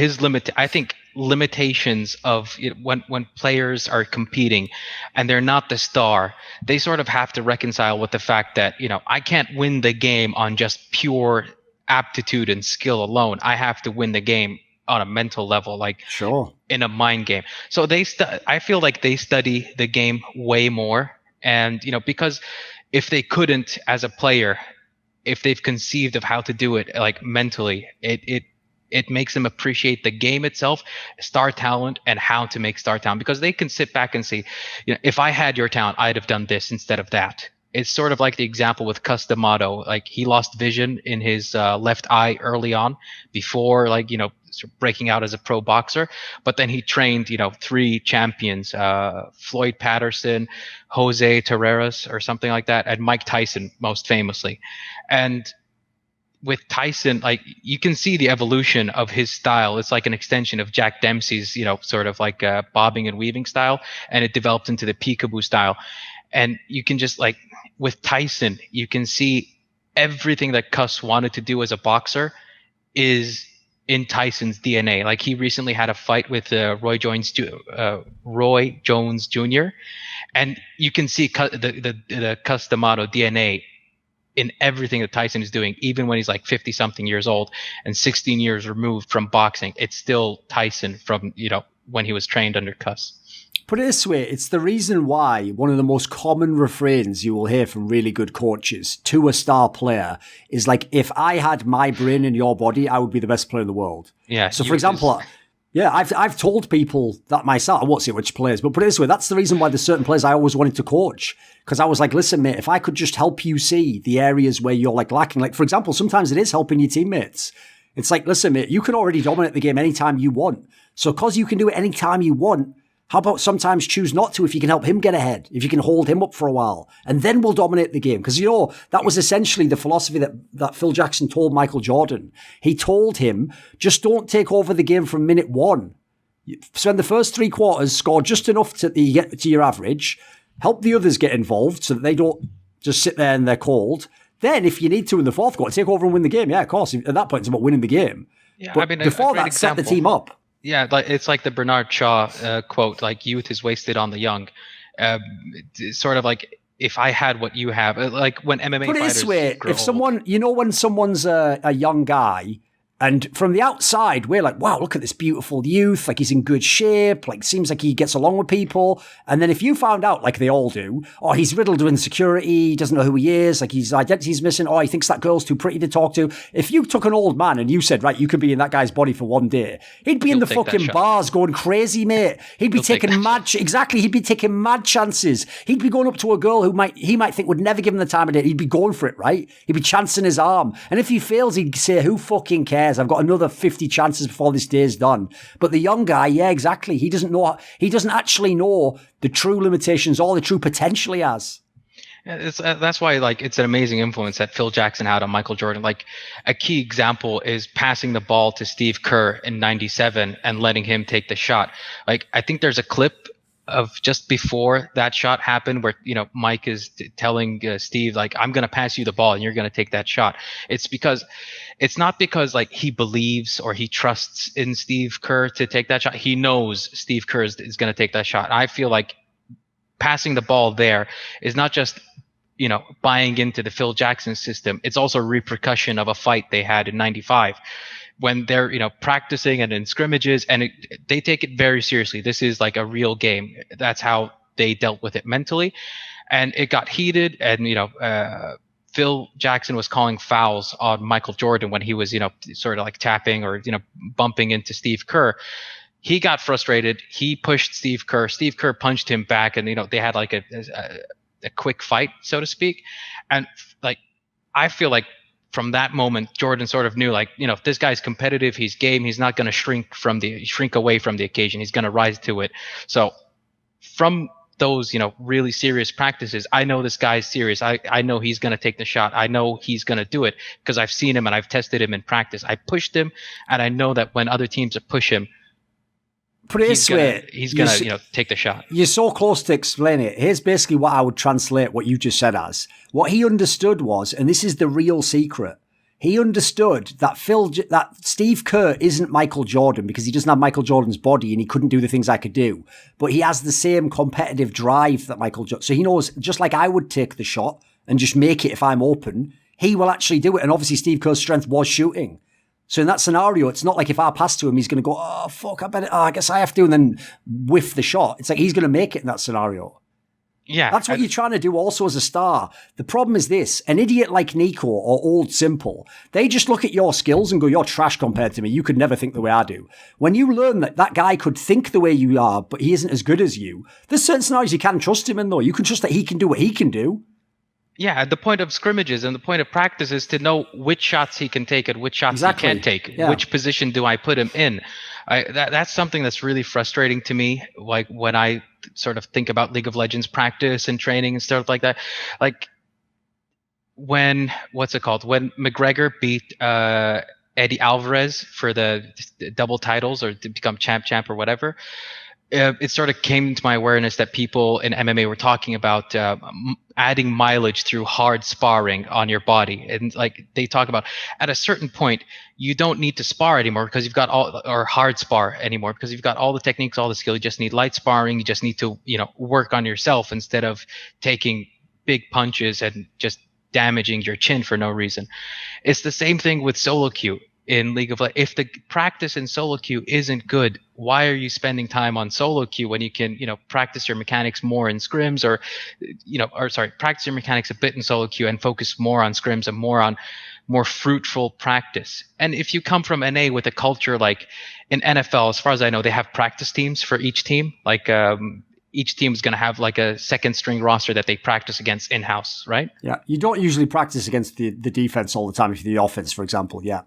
I think limitations of when players are competing and they're not the star, they sort of have to reconcile with the fact that, I can't win the game on just pure aptitude and skill alone. I have to win the game on a mental level, like sure, in a mind game. So I feel like they study the game way more. And, because if they couldn't as a player, if they've conceived of how to do it, like mentally, it makes them appreciate the game itself, star talent, and how to make star talent, because they can sit back and say, if I had your talent, I'd have done this instead of that. It's sort of like the example with Customato. Like, he lost vision in his left eye early on before, breaking out as a pro boxer. But then he trained, 3 champions, Floyd Patterson, Jose Terreras or something like that, and Mike Tyson most famously. And with Tyson, like you can see the evolution of his style. It's like an extension of Jack Dempsey's, sort of like bobbing and weaving style, and it developed into the peekaboo style. And you can just like with Tyson, you can see everything that Cuss wanted to do as a boxer is in Tyson's DNA. Like he recently had a fight with Roy Jones Jr., and you can see the Cuss D'Amato DNA in everything that Tyson is doing, even when he's like 50 something years old and 16 years removed from boxing. It's still Tyson from, when he was trained under Cuss. Put it this way, it's the reason why one of the most common refrains you will hear from really good coaches to a star player is like, if I had my brain in your body, I would be the best player in the world. Yeah. So for example, I've told people that myself. I won't say which players, but put it this way, that's the reason why there's certain players I always wanted to coach. Because I was like, listen, mate, if I could just help you see the areas where you're like lacking, like for example, sometimes it is helping your teammates. It's like, listen, mate, you can already dominate the game anytime you want. So because you can do it anytime you want, how about sometimes choose not to if you can help him get ahead, if you can hold him up for a while, and then we'll dominate the game. Because, that was essentially the philosophy that Phil Jackson told Michael Jordan. He told him, just don't take over the game from minute one. Spend the first 3 quarters, score just enough to get to your average, help the others get involved so that they don't just sit there and they're cold. Then, if you need to in the fourth quarter, take over and win the game. Yeah, of course. At that point, it's about winning the game. Yeah, but before that, set the team up. Yeah, it's like the Bernard Shaw quote, like youth is wasted on the young. Sort of like if I had what you have, like when MMA Put it fighters this way, grow if someone, when someone's a young guy, and from the outside, we're like, wow, look at this beautiful youth. Like he's in good shape. Like seems like he gets along with people. And then if you found out, like they all do, oh, he's riddled with insecurity. He doesn't know who he is. Like his identity's missing. Oh, he thinks that girl's too pretty to talk to. If you took an old man and you said, right, you could be in that guy's body for one day, he'd be in the fucking bars going crazy, mate. He'd be taking he'd be taking mad chances. He'd be going up to a girl who he might think would never give him the time of day. He'd be going for it, right? He'd be chancing his arm. And if he fails, he'd say, who fucking cares? I've got another 50 chances before this day's done. But the young guy, yeah, exactly. He doesn't actually know the true limitations or the true potential he has. That's why, like, it's an amazing influence that Phil Jackson had on Michael Jordan. Like, a key example is passing the ball to Steve Kerr in '97 and letting him take the shot. Like, I think there's a clip of just before that shot happened where, Mike is telling Steve, like, I'm going to pass you the ball and you're going to take that shot. It's not because like he believes or he trusts in Steve Kerr to take that shot. He knows Steve Kerr is going to take that shot. I feel like passing the ball there is not just, buying into the Phil Jackson system. It's also a repercussion of a fight they had in '95. When they're, practicing and in scrimmages, and they take it very seriously. This is like a real game. That's how they dealt with it mentally. And it got heated, and, Phil Jackson was calling fouls on Michael Jordan when he was, sort of like tapping or, bumping into Steve Kerr. He got frustrated. He pushed Steve Kerr. Steve Kerr punched him back, and, they had like a quick fight, so to speak. And like, I feel like, from that moment, Jordan sort of knew, like, if this guy's competitive, he's game, he's not going to shrink away from the occasion. He's going to rise to it. So from those, really serious practices, I know this guy's serious. I know he's going to take the shot. I know he's going to do it because I've seen him and I've tested him in practice. I pushed him, and I know that when other teams push him, put it this way, he's going to, take the shot. You're so close to explain it. Here's basically what I would translate what you just said as. What he understood was, and this is the real secret, he understood that Steve Kerr isn't Michael Jordan because he doesn't have Michael Jordan's body and he couldn't do the things I could do. But he has the same competitive drive that Michael Jordan. So he knows, just like I would take the shot and just make it if I'm open, he will actually do it. And obviously Steve Kerr's strength was shooting. So in that scenario, it's not like if I pass to him, he's going to go, oh, fuck, I guess I have to, and then whiff the shot. It's like he's going to make it in that scenario. Yeah. That's what you're trying to do also as a star. The problem is this, an idiot like NiKo or Old Simple, they just look at your skills and go, you're trash compared to me. You could never think the way I do. When you learn that that guy could think the way you are, but he isn't as good as you, there's certain scenarios you can trust him in, though. You can trust that he can do what he can do. Yeah, the point of scrimmages and the point of practice is to know which shots he can take and which shots he can't take. Yeah. Which position do I put him in? That's something that's really frustrating to me. Like when I sort of think about League of Legends practice and training and stuff like that. Like what's it called? When McGregor beat Eddie Alvarez for the double titles or to become champ or whatever, it sort of came into my awareness that people in MMA were talking about adding mileage through hard sparring on your body. And like they talk about at a certain point, you don't need to spar anymore because you've got or hard spar anymore because you've got all the techniques, all the skill. You just need light sparring. You just need to, work on yourself instead of taking big punches and just damaging your chin for no reason. It's the same thing with solo queue in League of Legends. If the practice in solo queue isn't good, why are you spending time on solo queue when you can, practice your mechanics more in scrims practice your mechanics a bit in solo queue and focus more on scrims and more fruitful practice. And if you come from NA with a culture like in NFL, as far as I know, they have practice teams for each team. Like each team is going to have like a second string roster that they practice against in-house, right? Yeah. You don't usually practice against the defense all the time if you're the offense, for example. Yeah.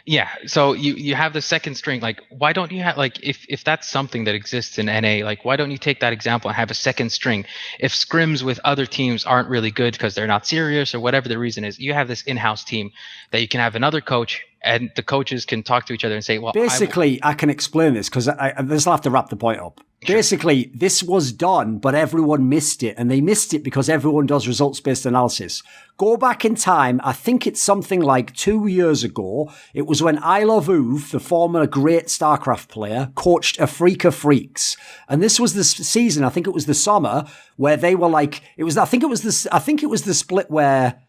Yeah, so you have the second string. Like, why don't you have, like, if that's something that exists in NA, like, why don't you take that example and have a second string? If scrims with other teams aren't really good because they're not serious or whatever the reason is, you have this in-house team that you can have another coach and the coaches can talk to each other and say, well, basically, I can explain this because I just have to wrap the point up. Sure. Basically, this was done, but everyone missed it. And they missed it because everyone does results-based analysis. Go back in time. I think it's something like 2 years ago. It was when I Love Uv, the former great StarCraft player, coached a Freak of Freaks. And this was the season, I think it was the summer, where they were like, I think it was the split where,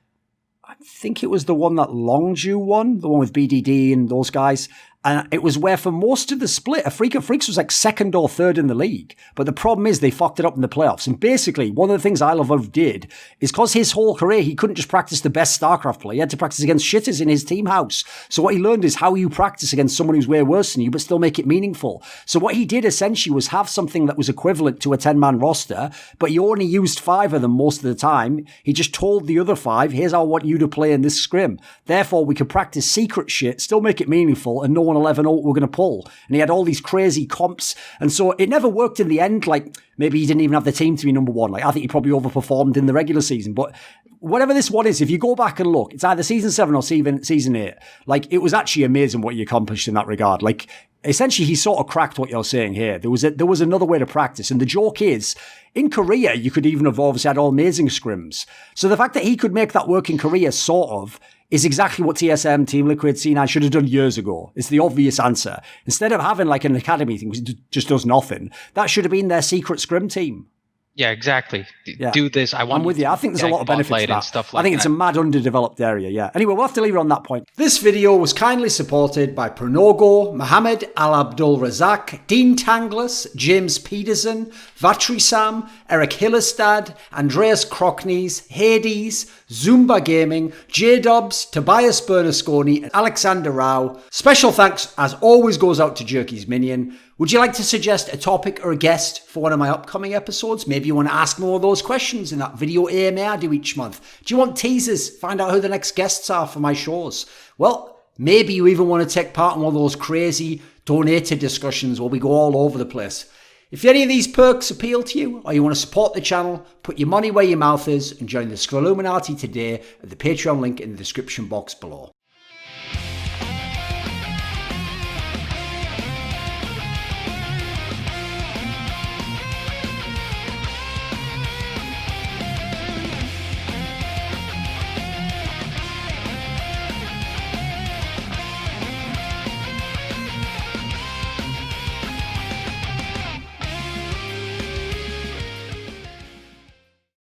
I think it was the one that Longju won, the one with BDD and those guys. And it was where for most of the split, a Freak of Freaks was like second or third in the league. But the problem is they fucked it up in the playoffs. And basically, one of the things I Love Uv did is because his whole career, he couldn't just practice the best StarCraft player. He had to practice against shitters in his team house. So what he learned is how you practice against someone who's way worse than you, but still make it meaningful. So what he did essentially was have something that was equivalent to a 10-man roster, but he only used 5 of them most of the time. He just told the other 5, here's how I want you to play in this scrim. Therefore, we could practice secret shit, still make it meaningful, and no one will ever know what we're going to pull. And he had all these crazy comps. And so it never worked in the end. Like, maybe he didn't even have the team to be number 1. Like, I think he probably overperformed in the regular season. But whatever this one is, if you go back and look, it's either season 7 or season 8. Like, it was actually amazing what he accomplished in that regard. Like, essentially, he sort of cracked what you're saying here. There was another way to practice. And the joke is, in Korea, you could even have obviously had all amazing scrims. So the fact that he could make that work in Korea, sort of, is exactly what TSM, Team Liquid, C9 should have done years ago. It's the obvious answer. Instead of having like an academy thing which just does nothing, that should have been their secret scrim team. Yeah, exactly. Do this. I'm with you. I think there's a lot of benefits to that. Stuff like I think it's a mad underdeveloped area, yeah. Anyway, we'll have to leave it on that point. This video was kindly supported by Pronogo, Mohammed, Alabdul, Razzaq, Dean Tanglis, James Pederson, VatriSam, ErikHillestad, Andreas Kroknes, Hades, Zoomba Gaming, JDubs, Tobias Bernasconi, and Alexander Rao. Special thanks, as always, goes out to Jerky's Minion. Would you like to suggest a topic or a guest for one of my upcoming episodes? Maybe you want to ask more of those questions in that video AMA I do each month. Do you want teasers? Find out who the next guests are for my shows. Well, maybe you even want to take part in one of those crazy donated discussions where we go all over the place. If any of these perks appeal to you, or you want to support the channel, put your money where your mouth is and join the Scrolluminati today at the Patreon link in the description box below.